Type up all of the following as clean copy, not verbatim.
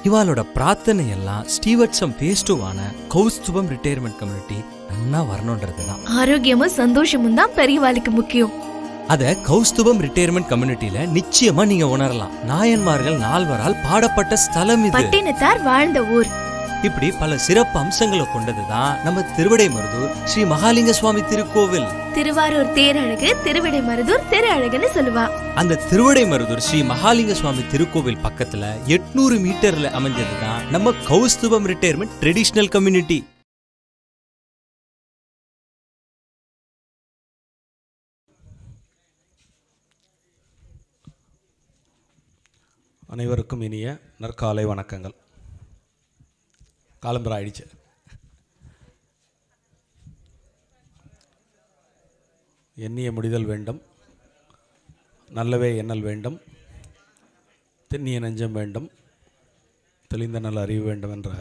இவாளோட பிரார்த்தனை எல்லாம் ஸ்டீவர்ட்சம் பேஸ்டுவான கௌஸ்துபம் retirement community நன்னா வரணும்ன்றதுதான். ஆரோக்கியமும் சந்தோஷமும் தான் பெரியவாளுக்கு முக்கியம். அத கௌஸ்துபம் ரிட்டையர்மெண்ட் கம்யூனிட்டியில நிச்சயமா நீங்க உணரலாம். நாயன்மார்கள் 4வரால் பாடப்பட்ட ஸ்தலம் இது. பட்டினத்தார் வாழ்ந்த ஊர். இப்படி பல சிறப்பு அம்சங்களை கொண்டதுதான் நம்ம திருவிடைமருதூர் ஸ்ரீ மகாலிங்க சுவாமி திருக்கோவில். திருவாரூர் தேரழகு, திருவிடைமருதூர் திரு அழகுன்னு சொல்லுவா. அந்த திருவிடைமருதூர் ஸ்ரீ மகாலிங்க சுவாமி திருக்கோவில் பக்கத்துல 800 மீட்டர்ல அமைஞ்சதுதான் நம்ம கௌஸ்துபம் ரிட்டையர்மெண்ட் ட்ரெடிஷனல் கம்யூனிட்டி. அனைவருக்கும் இனிய நற்காலை வணக்கங்கள். காலம்பரம் ஆயிடுச்சு. எண்ணிய முடிதல் வேண்டும், நல்லவே எண்ணல் வேண்டும், தென்னிய நெஞ்சம் வேண்டும், தெளிந்த நல்ல அறிவு வேண்டும் என்ற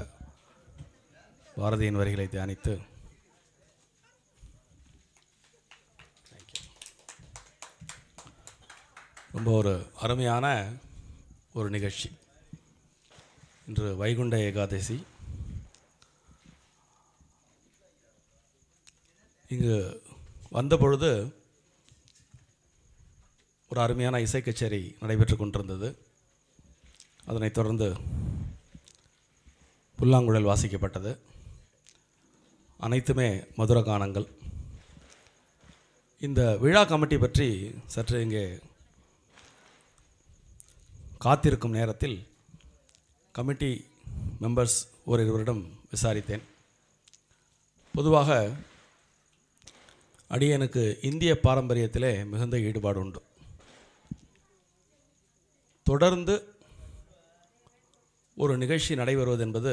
பாரதியின் வரிகளை தியானித்து ரொம்ப ஒரு அருமையான ஒரு நிகழ்ச்சி. இன்று வைகுண்ட ஏகாதசி. இங்கு வந்த பொழுது ஒரு அருமையான இசை கச்சேரி நடைபெற்று கொண்டிருந்தது. அதனைத் தொடர்ந்து புல்லாங்குழல் வாசிக்கப்பட்டது. அனைத்துமே மதுர கானங்கள். இந்த விழா கமிட்டி பற்றி சற்று இங்கே காத்திருக்கும் நேரத்தில் கமிட்டி மெம்பர்ஸ் ஓரிருவரிடம் விசாரித்தேன். பொதுவாக அடியனுக்கு இந்திய பாரம்பரியத்திலே மிகுந்த ஈடுபாடு உண்டு. தொடர்ந்து ஒரு நிகழ்ச்சி நடைபெறுவது என்பது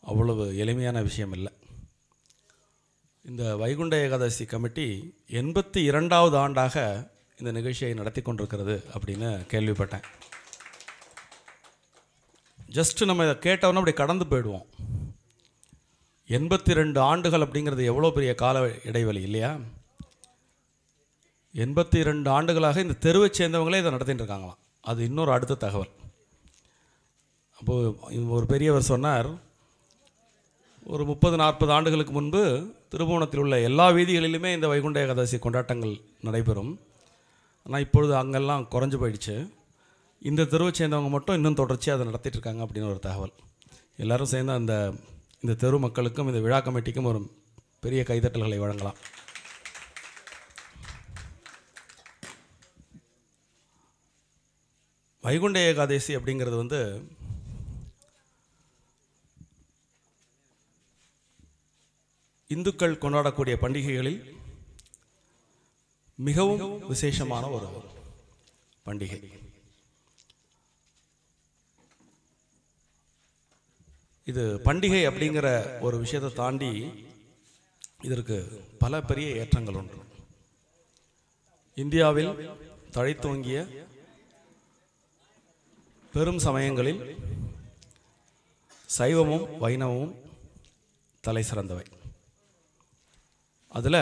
அவ்வளவு எளிமையான விஷயம் இல்லை. இந்த வைகுண்ட ஏகாதசி கமிட்டி 82வது ஆண்டாக இந்த நிகழ்ச்சியை நடத்தி கொண்டிருக்கிறது அப்படின்னு கேள்விப்பட்டேன். ஜஸ்ட்டு நம்ம இதை கேட்டவொன்னே அப்படி கடந்து போயிடுவோம். 82 ஆண்டுகள் அப்படிங்கிறது எவ்வளோ பெரிய கால இடைவெளி இல்லையா? 82 ஆண்டுகளாக இந்த தெருவை சேர்ந்தவங்களே இதை நடத்திட்டு இருக்காங்களாம். அது இன்னொரு அடுத்த தகவல். அப்போது ஒரு பெரியவர் சொன்னார், ஒரு 30-40 ஆண்டுகளுக்கு முன்பு திருபுவனத்தில் உள்ள எல்லா வீதிகளிலுமே இந்த வைகுண்ட ஏகாதசி கொண்டாட்டங்கள் நடைபெறும். ஆனால் இப்பொழுது அங்கெல்லாம் குறைஞ்சி போயிடுச்சு. இந்த தெருவை சேர்ந்தவங்க மட்டும் இன்னும் தொடர்ச்சியாக அதை நடத்திட்டு இருக்காங்க அப்படின்னு ஒரு தகவல். எல்லோரும் சேர்ந்து இந்த தெரு மக்களுக்கும் இந்த விழா கமிட்டிக்கும் ஒரு பெரிய கைதட்டல்களை வழங்கலாம். வைகுண்ட ஏகாதசி அப்படிங்கிறது இந்துக்கள் கொண்டாடக்கூடிய பண்டிகைகளில் மிகவும் விசேஷமான ஒரு பண்டிகை. இது பண்டிகை அப்படிங்கிற ஒரு விஷயத்தை தாண்டி இதற்கு பல பெரிய ஏற்றங்கள் உண்டு. இந்தியாவில் தழைத்தோங்கிய பெரும் சமயங்களில் சைவமும் வைணவமும் தலை சிறந்தவை. அதில்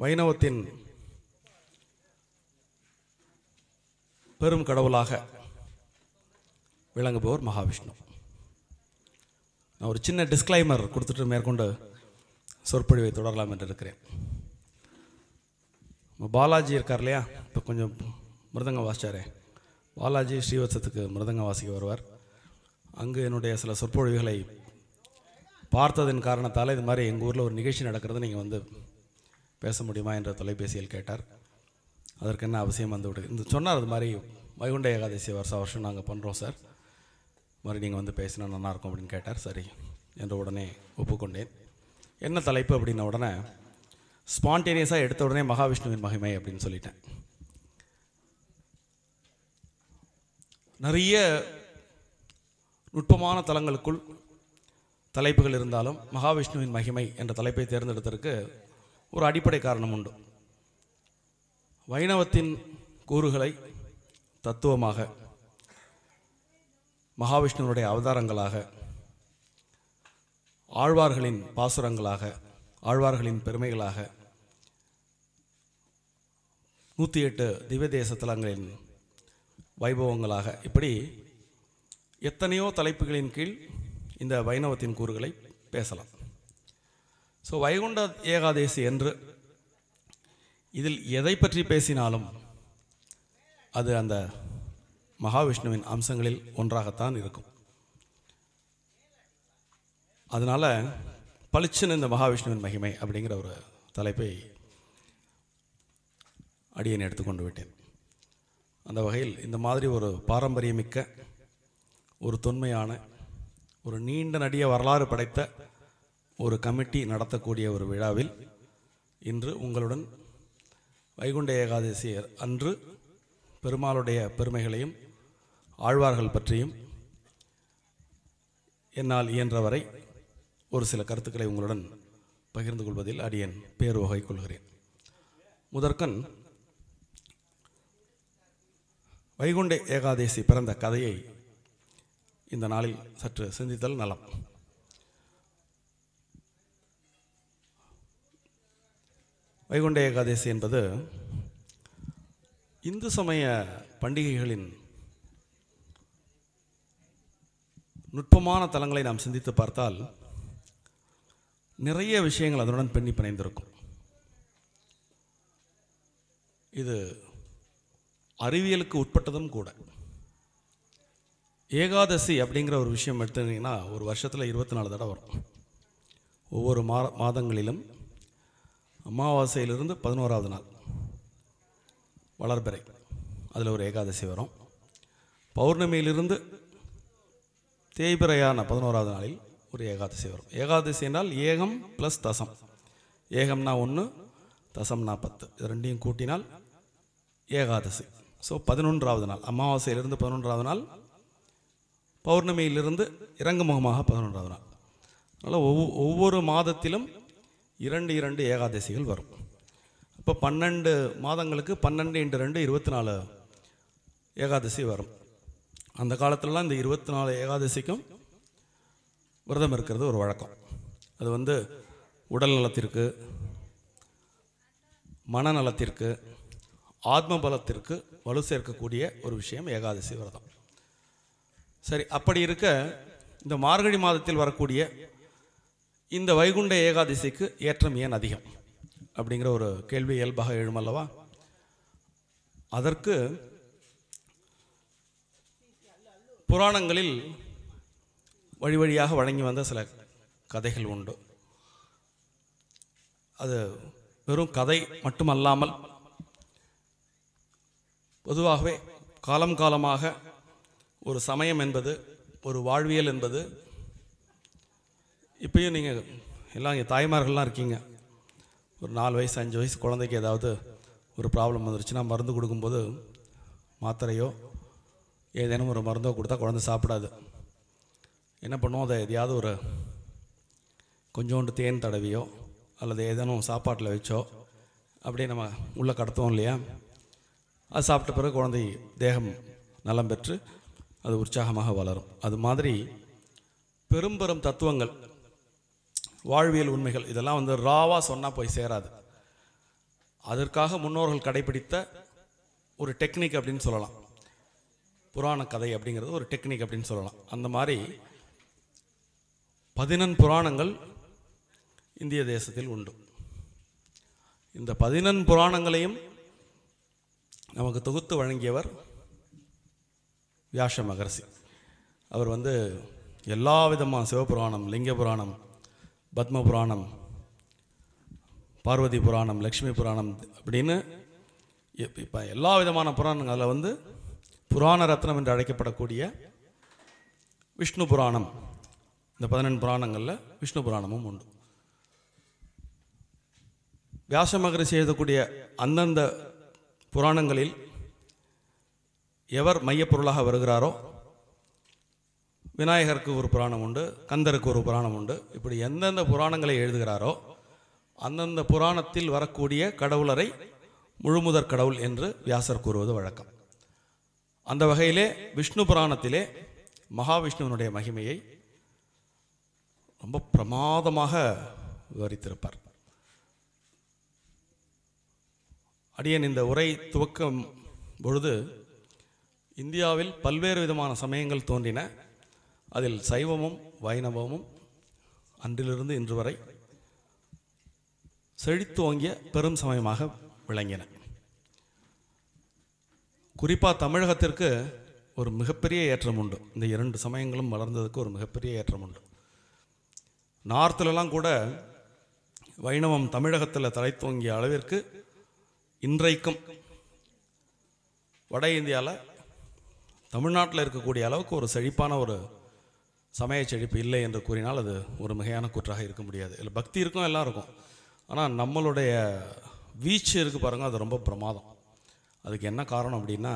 வைணவத்தின் பெரும் கடவுளாக விளங்குபவர் மகாவிஷ்ணு. நான் ஒரு சின்ன டிஸ்க்ளைமர் கொடுத்துட்டு மேற்கொண்டு சொற்பொழிவை தொடரலாம் என்று இருக்கிறேன். பாலாஜி இருக்கார் இல்லையா, இப்போ கொஞ்சம் மிருதங்கம் வாசிச்சாரே, பாலாஜி ஸ்ரீவத்சத்துக்கு மிருதங்கம் வாசிக்க வருவார். அங்கு என்னுடைய சில சொற்பொழிவுகளை பார்த்ததன் காரணத்தால் இது மாதிரி எங்கள் ஊரில் ஒரு நிகழ்ச்சி நடக்கிறது, நீங்கள் பேச முடியுமா என்ற தொலைபேசியில் கேட்டார். அதற்கு என்ன அவசியம் இந்த சொன்னார். அது மாதிரி வைகுண்ட ஏகாதசி வருஷம் நாங்கள் பண்ணுறோம் சார், மாதிரி நீங்கள் பேசினா நல்லாயிருக்கும் அப்படின்னு கேட்டார். சரி என்ற உடனே ஒப்புக்கொண்டேன். என்ன தலைப்பு அப்படின்ன உடனே ஸ்பான்டேனியஸாக எடுத்த உடனே மகாவிஷ்ணுவின் மகிமை அப்படின்னு சொல்லிட்டேன். நிறைய நுட்பமான தலங்களுக்குள் தலைப்புகள் இருந்தாலும் மகாவிஷ்ணுவின் மகிமை என்ற தலைப்பை தேர்ந்தெடுத்ததற்கு ஒரு அடிப்படை காரணம் உண்டு. வைணவத்தின் கூறுகளை தத்துவமாக, மகாவிஷ்ணுனுடைய அவதாரங்களாக, ஆழ்வார்களின் பாசுரங்களாக, ஆழ்வார்களின் பெருமைகளாக, 108 திவ்ய தேச தலங்களின் வைபவங்களாக, இப்படி எத்தனையோ தலைப்புகளின் கீழ் இந்த வைணவத்தின் கூறுகளை பேசலாம். ஸோ வைகுண்ட ஏகாதேசி என்று இதில் எதை பற்றி பேசினாலும் அது அந்த மகாவிஷ்ணுவின் அம்சங்களில் ஒன்றாகத்தான் இருக்கும். அதனால் பளிச்சுன்னு இந்த மகாவிஷ்ணுவின் மகிமை அப்படிங்கிற ஒரு தலைப்பை அடியேன் எடுத்துக்கொண்டு விட்டேன். அந்த வகையில் இந்த மாதிரி ஒரு பாரம்பரியமிக்க, ஒரு தொன்மையான, ஒரு நீண்ட நடிக வரலாறு படைத்த ஒரு கமிட்டி நடத்தக்கூடிய ஒரு விழாவில் இன்று உங்களுடன் வைகுண்ட ஏகாதசி அன்று பெருமாளுடைய பெருமைகளையும் ஆழ்வார்கள் பற்றியும் என்னால் இயன்றவரை ஒரு சில கருத்துக்களை உங்களுடன் பகிர்ந்து கொள்வதில் அடியேன் பேருவகை கொள்கிறேன். முதற்கண் வைகுண்ட ஏகாதசி பிறந்த கதையை இந்த நாளில் சற்று சிந்தித்தல் நலம். வைகுண்ட ஏகாதசி என்பது இந்து சமய பண்டிகைகளின் நுட்பமான தலங்களை நாம் சிந்தித்து பார்த்தால் நிறைய விஷயங்கள் அதனுடன் பின்னி பிணைந்திருக்கும். இது அறிவியலுக்கு உட்பட்டதும் கூட. ஏகாதசி அப்படிங்கிற ஒரு விஷயம் எடுத்துக்கிட்டிங்கன்னா ஒரு வருஷத்தில் 24 தடவை வரும். ஒவ்வொரு மாதங்களிலும் அமாவாசையிலிருந்து 11ஆவது நாள் வளர்பிறை அதில் ஒரு ஏகாதசி வரும். பௌர்ணமியிலிருந்து தேய்பிறையான 11ஆவது நாளில் ஒரு ஏகாதசி வரும். ஏகாதசி என்றால் ஏகம் ப்ளஸ் தசம். ஏகம்னா 1, தசம்னா 10, இது ரெண்டையும் கூட்டினால் ஏகாதசி. ஸோ 11ஆவது நாள், அமாவாசையிலிருந்து 11ஆவது நாள், பௌர்ணமியிலிருந்து இறங்குமுகமாக 11ஆவது நாள். அதனால் ஒவ்வொரு மாதத்திலும் 2 ஏகாதசிகள் வரும். இப்போ 12 மாதங்களுக்கு 12 × 2 24 ஏகாதசி வரும். அந்த காலத்திலலாம் இந்த 24 ஏகாதசிக்கும் விரதம் இருக்கிறது ஒரு வழக்கம். அது உடல் நலத்திற்கு, மனநலத்திற்கு, ஆத்ம பலத்திற்கு வலு சேர்க்கக்கூடிய ஒரு விஷயம் ஏகாதசி விரதம். சரி, அப்படி இருக்க இந்த மார்கழி மாதத்தில் வரக்கூடிய இந்த வைகுண்ட ஏகாதசிக்கு ஏற்றம் ஏன் அதிகம் அப்படிங்கிற ஒரு கேள்வி இயல்பாக எழுமல்லவா? அதற்கு புராணங்களில் வழி வழியாக வழங்கி வந்த சில கதைகள் உண்டு. அது வெறும் கதை மட்டுமல்லாமல் பொதுவாகவே காலம் காலமாக ஒரு சமயம் என்பது, ஒரு வாழ்வியல் என்பது, இப்பயும் நீங்கள் எல்லாம் இங்கே தாய்மார்கள்லாம் இருக்கீங்க, ஒரு 4 வயசு 5 வயசு குழந்தைக்கு ஏதாவது ஒரு ப்ராப்ளம் வந்துருச்சுன்னா மருந்து கொடுக்கும்போது மாத்திரையோ ஏதேனும் ஒரு மருந்தோ கொடுத்தா குழந்தை சாப்பிடாது. என்ன பண்ணுவோம், அதை எதையாவது ஒரு கொஞ்சோண்டு தேன் தடவியோ அல்லது ஏதேனும் சாப்பாட்டில் வச்சோ அப்படியே நம்ம உள்ளே கடத்துவோம் இல்லையா? அது சாப்பிட்ட பிறகு குழந்தை தேகம் நலம் பெற்று அது உற்சாகமாக வளரும். அது மாதிரி பெரும் தத்துவங்கள், வாழ்வியல் உண்மைகள், இதெல்லாம் ராவாக சொன்னால் போய் சேராது. அதற்காக முன்னோர்கள் கடைபிடித்த ஒரு டெக்னிக் அப்படின்னு சொல்லலாம். புராண கதை அப்படிங்கிறது ஒரு டெக்னிக் அப்படின்னு சொல்லலாம். அந்த மாதிரி 14 புராணங்கள் இந்திய தேசத்தில் உண்டு. இந்த 14 புராணங்களையும் நமக்கு தொகுத்து வழங்கியவர் வியாச மகர்ஷி. அவர் எல்லா விதமான சிவபுராணம், லிங்க புராணம், பத்ம புராணம், பார்வதி புராணம், லக்ஷ்மி புராணம் அப்படின்னு இப்போ எல்லா விதமான புராணங்கள், அதில் புராண ரத்னம் என்று அழைக்கப்படக்கூடிய விஷ்ணு புராணம், இந்த 14 புராணங்களில் விஷ்ணு புராணமும் உண்டு. வியாச மகரிஷி எழுதக்கூடிய அந்தந்த புராணங்களில் எவர் மையப்பொருளாக வருகிறாரோ, விநாயகருக்கு ஒரு புராணம் உண்டு, கந்தருக்கு ஒரு புராணம் உண்டு. இப்படி எந்தெந்த புராணங்களை எழுதுகிறாரோ அந்தந்த புராணத்தில் வரக்கூடிய கடவுளரை முழுமுதற் கடவுள் என்று வியாசர் கூறுவது வழக்கம். அந்த வகையிலே விஷ்ணு புராணத்திலே மகாவிஷ்ணுவனுடைய மகிமையை ரொம்ப பிரமாதமாக விவரித்திருப்பார். அடியேன் இந்த உரை துவக்கும் பொழுது இந்தியாவில் பல்வேறு விதமான சமயங்கள் தோன்றின. அதில் சைவமும் வைணவமும் அன்றிலிருந்து இன்று வரை செழித்தோங்கிய பெரும் சமயமாக விளங்கின. குறிப்பாக தமிழகத்திற்கு ஒரு மிகப்பெரிய ஏற்றம் உண்டு. இந்த 2 சமயங்களும் வளர்ந்ததுக்கு ஒரு மிகப்பெரிய ஏற்றம் உண்டு. நார்த்திலலாம் கூட வைணவம் தமிழகத்தில் தழைத்தோங்கிய அளவிற்கு இன்றைக்கும் வட இந்தியாவில் தமிழ்நாட்டில் இருக்கக்கூடிய அளவுக்கு ஒரு செழிப்பான ஒரு சமய செழிப்பு இல்லை என்று கூறினால் அது ஒரு மிகையான கூற்றாக இருக்க முடியாது. இல்லை பக்தி இருக்கும், எல்லாம் இருக்கும். ஆனால் நம்மளுடைய வீச்சு இருக்குது பாருங்கள், அது ரொம்ப பிரமாதம். அதுக்கு என்ன காரணம் அப்படின்னா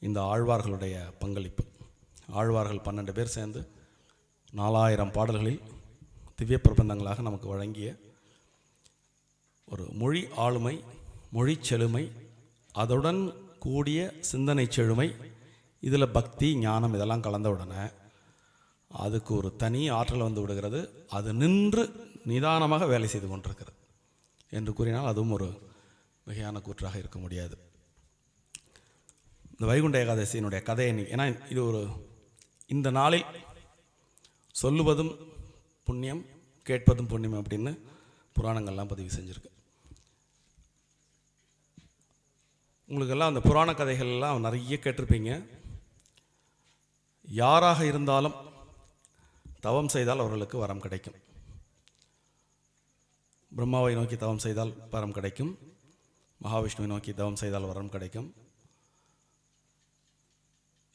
இந்த ஆழ்வார்களுடைய பங்களிப்பு. ஆழ்வார்கள் 12 பேர் சேர்ந்து 4000 பாடல்களில் திவ்ய பிரபந்தங்களாக நமக்கு வழங்கிய ஒரு மொழி ஆளுமை, மொழி செழுமை, அதுடன் கூடிய சிந்தனை செழுமை, இதில் பக்தி ஞானம் இதெல்லாம் கலந்த உடனே அதுக்கு ஒரு தனி ஆற்றல் வந்து விடுகிறது. அது நின்று நிதானமாக வேலை செய்து கொண்டிருக்கிறது என்று கூறினால் அதுவும் ஒரு மிகையான கூற்றாக இருக்க முடியாது. இந்த வைகுண்ட ஏகாதசியினுடைய கதையை ஏன்னா இது ஒரு இந்த நாளில் சொல்லுவதும் புண்ணியம், கேட்பதும் புண்ணியம் அப்படின்னு புராணங்கள்லாம் பதிவு செஞ்சுருக்கு. உங்களுக்கெல்லாம் அந்த புராண கதைகள்லாம் நிறைய கேட்டிருப்பீங்க. யாராக இருந்தாலும் தவம் செய்தால் அவர்களுக்கு வரம் கிடைக்கும். பிரம்மாவை நோக்கி தவம் செய்தால் வரம் கிடைக்கும். மகாவிஷ்ணுவை நோக்கி தவம் செய்தால் வரம் கிடைக்கும்.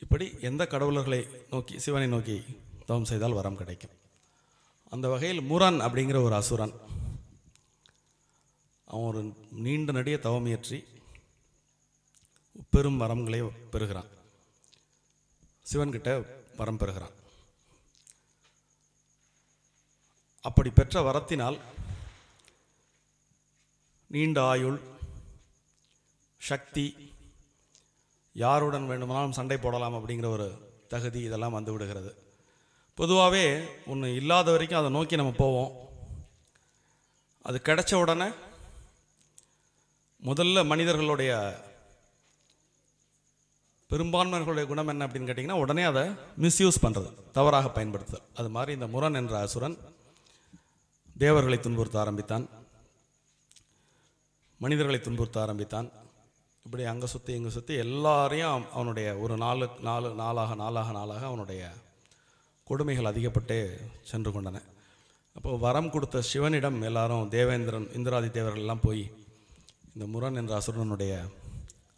இப்படி எந்த கடவுளர்களை நோக்கி, சிவனை நோக்கி தவம் செய்தால் வரம் கிடைக்கும். அந்த வகையில் முரன் அப்படிங்கிற ஒரு அசுரன், அவன் ஒரு நீண்ட நெடிய தவம் இயற்றி பெரும் வரங்களை பெறுகிறான். சிவன்கிட்ட வரம் பெறுகிறான். அப்படி பெற்ற வரத்தினால் நீண்ட ஆயுள், சக்தி, யாருடன் வேண்டுமானாலும் சண்டை போடலாம் அப்படிங்கிற ஒரு தகுதி இதெல்லாம் வந்து விடுகிறது. பொதுவாகவே ஒன்று இல்லாத வரைக்கும் அதை நோக்கி நம்ம போவோம். அது கிடைச்ச உடனே முதல்ல மனிதர்களுடைய பெரும்பான்மையினர்களுடைய குணம் என்ன அப்படின்னு கேட்டிங்கன்னா, உடனே அதை மிஸ்யூஸ் பண்ணுறது, தவறாக பயன்படுத்துதல். அது மாதிரி இந்த முரன் என்ற அசுரன் தேவர்களை துன்புறுத்த ஆரம்பித்தான், மனிதர்களை துன்புறுத்த ஆரம்பித்தான். இப்படி அங்கே சுற்றி இங்கே சுற்றி எல்லாரையும் அவனுடைய ஒரு நாளாக அவனுடைய கொடுமைகள் அதிகப்பட்டே சென்று கொண்டன. அப்போ வரம் கொடுத்த சிவனிடம் எல்லாரும் தேவேந்திரன், இந்திராதி தேவர்கள் எல்லாம் போய் இந்த முரன் என்ற அசுரனுடைய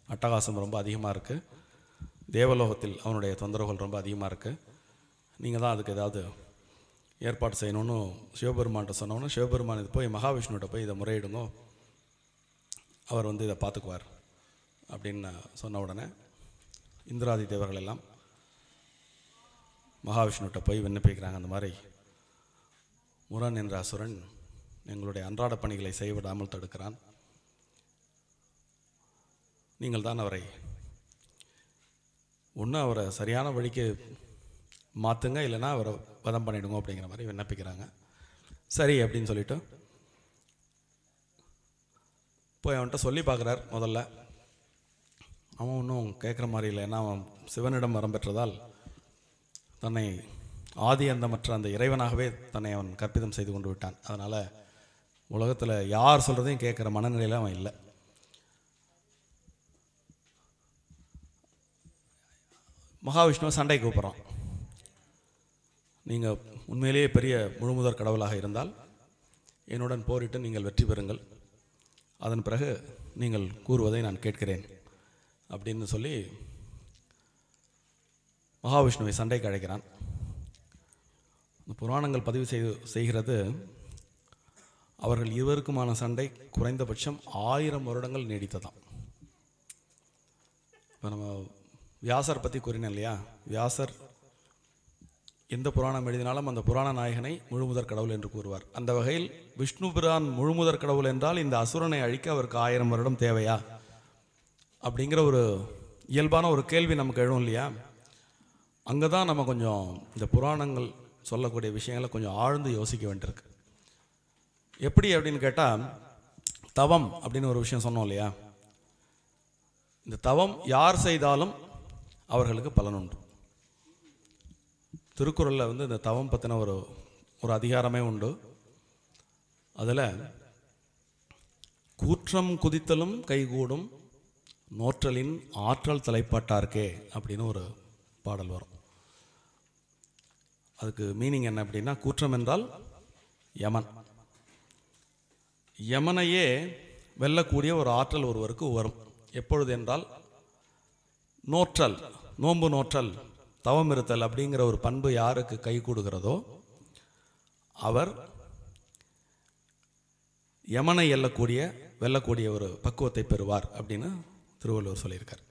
அட்டகாசம் ரொம்ப அதிகமாக இருக்குது, தேவலோகத்தில் அவனுடைய தொந்தரவுகள் ரொம்ப அதிகமாக இருக்குது, நீங்கள் தான் அதுக்கு ஏதாவது ஏற்பாடு செய்யணும்னு சிவபெருமான்கிட்ட சொன்னோன்னு, சிவபெருமான் இது போய் மகாவிஷ்ணுகிட்ட போய் இதை முறையிடுங்க, அவர் வந்து இதை பார்த்துக்குவார் அப்படின்னு சொன்ன உடனே இந்திராதி தேவர்கள் எல்லாம் மகாவிஷ்ணுகிட்ட போய் விண்ணப்பிக்கிறாங்க. அந்த மாதிரி முரன் என்ற அசுரன் எங்களுடைய அன்றாட பணிகளை செய்விடாமல் தடுக்கிறான், நீங்கள் தான் அவரை ஒன்று அவரை சரியான வழிக்கு மாற்றுங்க, இல்லைன்னா அவரை வதம் பண்ணிவிடுங்க அப்படிங்கிற மாதிரி விண்ணப்பிக்கிறாங்க. சரி அப்படின்னு சொல்லிவிட்டு போய் அவன்கிட்ட சொல்லி பார்க்குறார். முதல்ல அவன் ஒன்றும் கேட்குற மாதிரி இல்லை. ஏன்னா அவன் சிவனிடம் வரம் பெற்றதால் தன்னை ஆதி அந்தமற்ற அந்த இறைவனாகவே தன்னை அவன் கற்பிதம் செய்து கொண்டு விட்டான். அதனால் உலகத்தில் யார் சொல்கிறதையும் கேட்குற மனநிலையில் அவன் இல்லை. மகாவிஷ்ணுவை சண்டை கூப்பிட்றான். நீங்கள் உண்மையிலேயே பெரிய முழுமுதற் கடவுளாக இருந்தால் என்னுடன் போரிட்டு நீங்கள் வெற்றி பெறுங்கள், அதன் பிறகு நீங்கள் கூறுவதை நான் கேட்கிறேன் அப்படின்னு சொல்லி மகாவிஷ்ணுவை சண்டைக்கு அழைக்கிறான். புராணங்கள் பதிவு செய்கிறது அவர்கள் இருவருக்குமான சண்டை குறைந்தபட்சம் 1000 வருடங்கள் நீடித்ததாம். இப்போ நம்ம வியாசர் பற்றி கூறினேன் இல்லையா, வியாசர் எந்த புராணம் எழுதினாலும் அந்த புராண நாயகனை முழுமுதற் கடவுள் என்று கூறுவார். அந்த வகையில் விஷ்ணு பிரான் முழுமுதற் கடவுள் என்றால் இந்த அசுரனை அழிக்க அவருக்கு 1000 வருடம் தேவையா அப்படிங்கிற ஒரு இயல்பான ஒரு கேள்வி நமக்கு எழும் இல்லையா. அங்கே தான் நம்ம கொஞ்சம் இந்த புராணங்கள் சொல்லக்கூடிய விஷயங்களை கொஞ்சம் ஆழ்ந்து யோசிக்க வேண்டியிருக்கு. எப்படி அப்படின்னு கேட்டால், தவம் அப்படின்னு ஒரு விஷயம் சொன்னோம் இல்லையா. இந்த தவம் யார் செய்தாலும் அவர்களுக்கு பலன் உண்டு. திருக்குறளில் வந்து இந்த தவம் பற்றின ஒரு அதிகாரமே உண்டு. அதில் கூற்றம் குதித்தலும் கைகூடும் நோற்றலின் ஆற்றல் தலைப்பாட்டார்க்கே அப்படின்னு ஒரு பாடல் வரும். அதுக்கு மீனிங் என்ன அப்படின்னா, கூற்றம் என்றால் யமன். யமனையே வெல்லக்கூடிய ஒரு ஆற்றல் ஒருவருக்கு வரும். எப்பொழுது என்றால், நோற்றல், நோன்பு நோற்றல், தவம் இருத்தல் அப்படிங்கிற ஒரு பண்பு யாருக்கு கை கூடுகிறதோ அவர் யமனை வெல்லக்கூடிய ஒரு பக்குவத்தை பெறுவார் அப்படின்னு திருவள்ளுவர் சொல்லியிருக்கார்.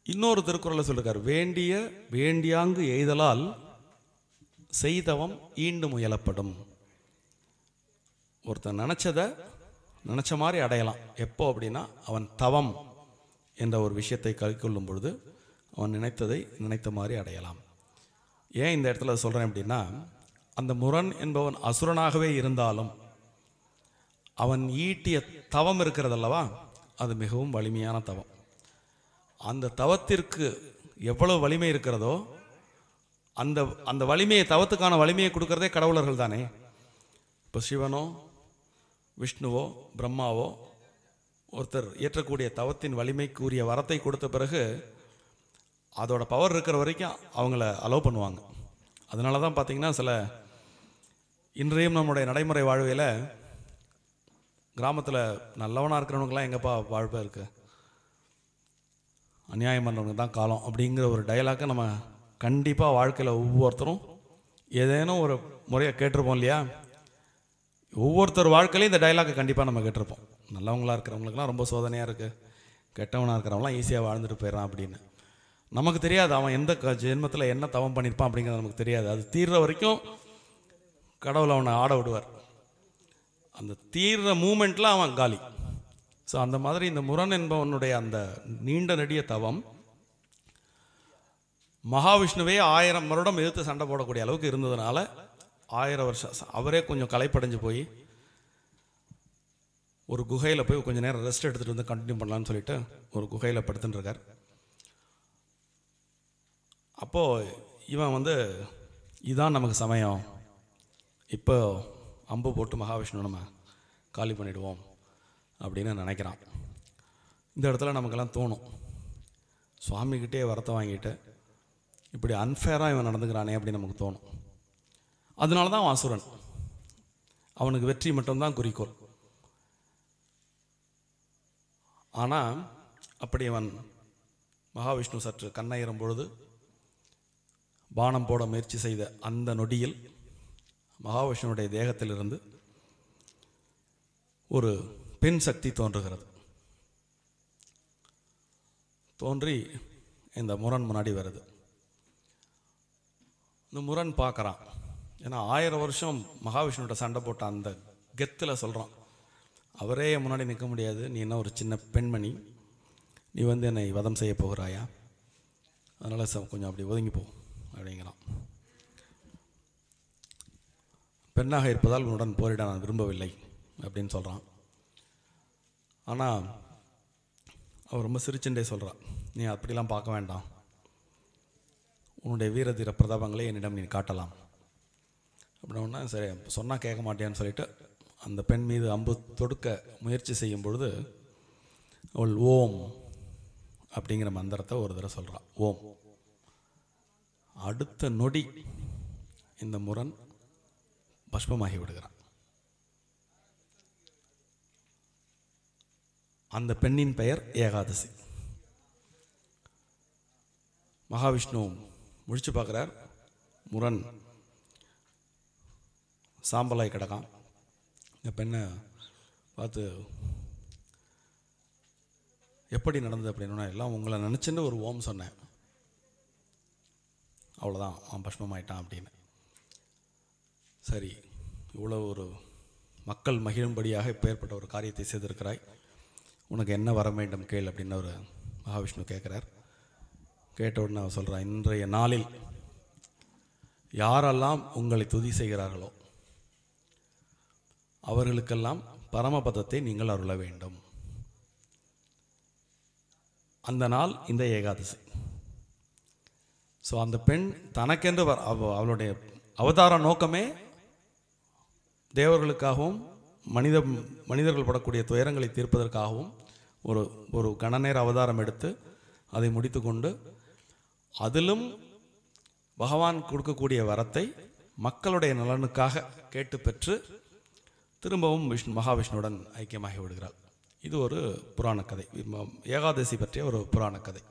இன்னொரு திருக்குறளை சொல்லியிருக்கார், வேண்டியாங்கு எய்தலால் செய்தவம் ஈண்டு முயலப்படும். ஒருத்தன் நினச்ச மாதிரி அடையலாம். எப்போ அப்படின்னா, அவன் தவம் என்ற ஒரு விஷயத்தை கைக்கொள்ளும் பொழுது அவன் நினைத்த மாதிரி அடையலாம். ஏன் இந்த இடத்துல சொல்கிறேன் அப்படின்னா, அந்த முரண் என்பவன் அசுரனாகவே இருந்தாலும் அவன் ஈட்டிய தவம் இருக்கிறதல்லவா, அது மிகவும் வலிமையான தவம். அந்த தவத்திற்கு எவ்வளவு வலிமை இருக்கிறதோ அந்த வலிமையை, தவத்துக்கான வலிமையை கொடுக்கறதே கடவுளர்கள் தானே. இப்போ சிவனோ விஷ்ணுவோ பிரம்மாவோ ஒருத்தர் ஏற்றக்கூடிய தவத்தின் வலிமைக்குரிய வரத்தை கொடுத்த பிறகு அதோட பவர் இருக்கிற வரைக்கும் அவங்கள அலோவ் பண்ணுவாங்க. அதனால தான் பார்த்தீங்கன்னா, சில இன்றையும் நம்முடைய நடைமுறை வாழ்வையில் கிராமத்தில் நல்லவனாக இருக்கிறவனுக்கெல்லாம் எங்கப்பா வாழ்வை இருக்கு, அநியாயம் பண்ணுறவங்க தான் காலம் அப்படிங்கிற ஒரு டயலாக்கை நம்ம கண்டிப்பாக வாழ்க்கையில் ஒவ்வொருத்தரும் ஏதேனும் ஒரு முறையை கேட்டிருப்போம் இல்லையா? ஒவ்வொருத்தர் வாழ்க்கையிலையும் இந்த டைலாக்கை கண்டிப்பாக நம்ம கேட்டிருப்போம். நல்லவங்களாக இருக்கிறவங்களுக்குலாம் ரொம்ப சோதனையாக இருக்குது, கெட்டவனாக இருக்கிறவங்களாம் ஈஸியாக வாழ்ந்துட்டு போயிடறான் அப்படின்னு. நமக்கு தெரியாது அவன் எந்த ஜென்மத்தில் என்ன தவம் பண்ணியிருப்பான் அப்படிங்கிறது நமக்கு தெரியாது. அது தீர்ற வரைக்கும் கடவுள் அவனை ஆட விடுவார். அந்த தீர்ற மூமெண்ட்டில் அவன் காலி. ஸோ அந்த மாதிரி இந்த முரண் என்பவனுடைய அந்த நீண்ட நெடிய தவம் மகாவிஷ்ணுவே 1000 வருடம் எதிர்த்து சண்டை போடக்கூடிய அளவுக்கு இருந்ததுனால 1000 வருஷம் அவரே கொஞ்சம் களைப்படைஞ்சு போய் ஒரு குகையில் போய் கொஞ்சம் நேரம் ரெஸ்ட் எடுத்துகிட்டு வந்து கண்டினியூ பண்ணலான்னு சொல்லிட்டு ஒரு குகையில் படுத்துட்டு இருக்கார். அப்போது இவன் வந்து இதுதான் நமக்கு சமயம், இப்போ அம்பு போட்டு மகாவிஷ்ணு நம்ம காலி பண்ணிவிடுவோம் அப்படின்னு நினைக்கிறான். இந்த இடத்துல நமக்கெல்லாம் தோணும், சுவாமிகிட்டே வரத்தை வாங்கிட்டு இப்படி அன்ஃபேராக இவன் நடந்துக்கிறானே அப்படின்னு நமக்கு தோணும். அதனால தான் அவன் அசுரன், அவனுக்கு வெற்றி மட்டும்தான் குறிக்கோள். ஆனால் அப்படி அவன் மகாவிஷ்ணு சற்று கண்ணயிரும் பொழுது பானம் போட முயற்சி செய்த அந்த நொடியில் மகாவிஷ்ணுடைய தேகத்திலிருந்து ஒரு பெண் சக்தி தோன்றுகிறது. தோன்றி இந்த முரண் முன்னாடி வருது. இந்த முரண் பார்க்குறான். ஏன்னா 1000 வருஷம் மகாவிஷ்ணுவோட சண்டை போட்ட அந்த கெத்தில் சொல்கிறான், அவரே முன்னாடி நிற்க முடியாது, நீ என்ன ஒரு சின்ன பெண்மணி, நீ வந்து என்னை வதம் செய்ய போகிறாயா, அதனால் கொஞ்சம் அப்படி ஒதுங்கி போ அப்படிங்கிறான். பெண்ணாக இருப்பதால் உன்னுடன் போரிட நான் விரும்பவில்லை அப்படின்னு சொல்கிறான். ஆனால் அவர் ரொம்ப சிரிச்சுட்டே சொல்கிறான், நீ அப்படிலாம் பார்க்க வேண்டாம், உன்னுடைய வீரதீர பிரதாபங்களை என்னிடம் நீ காட்டலாம் அப்படின்னா. சரி சொன்னால் கேட்க மாட்டேன்னு சொல்லிட்டு அந்த பெண் மீது அம்பு தொடுக்க முயற்சி செய்யும் பொழுது அவள் ஓம் அப்படிங்கிற மந்திரத்தை ஒரு தடவை சொல்கிறான். ஓம். அடுத்த நொடி இந்த முரண் பஷ்பமாகி விடுகிறான். அந்த பெண்ணின் பெயர் ஏகாதசி. மகாவிஷ்ணு முழிச்சு பார்க்குறார், முரண் சாம்பலாய் கிடக்கான். இந்த பெண்ணை பார்த்து எப்படி நடந்தது அப்படின்னா, எல்லாம் உங்களை நினச்சின்னு ஒரு ஓம் சொன்னேன், அவ்வளோதான் அவன் பஷ்பமாயிட்டான் அப்படின்னு. சரி, இவ்வளோ ஒரு மக்கள் மகிழும்படியாக இப்போ ஏற்பட்ட ஒரு காரியத்தை செய்திருக்கிறாய், உனக்கு என்ன வர வேண்டும் கேள் அப்படின்னு ஒரு மகாவிஷ்ணு கேட்குறார். கேட்ட உடனே அவன் சொல்கிறான், இன்றைய நாளில் யாரெல்லாம் உங்களை துதி செய்கிறார்களோ அவர்களுக்கெல்லாம் பரமபதத்தை நீங்கள் அருள வேண்டும். அந்த நாள் இந்த ஏகாதசி. ஸோ அந்த பெண் தனக்கென்று அவளுடைய அவதார நோக்கமே தேவர்களுக்காகவும் மனிதர்கள் படக்கூடிய துயரங்களை தீர்ப்பதற்காகவும் ஒரு கணநேர அவதாரம் எடுத்து அதை முடித்து கொண்டு அதிலும் பகவான் கொடுக்கக்கூடிய வரத்தை மக்களுடைய நலனுக்காக கேட்டு பெற்று திரும்பவும் மகாவிஷ்ணுவுடன் ஐக்கியமாகி விடுகிறாள். இது ஒரு புராண கதை, ஏகாதசி பற்றிய ஒரு புராண கதை.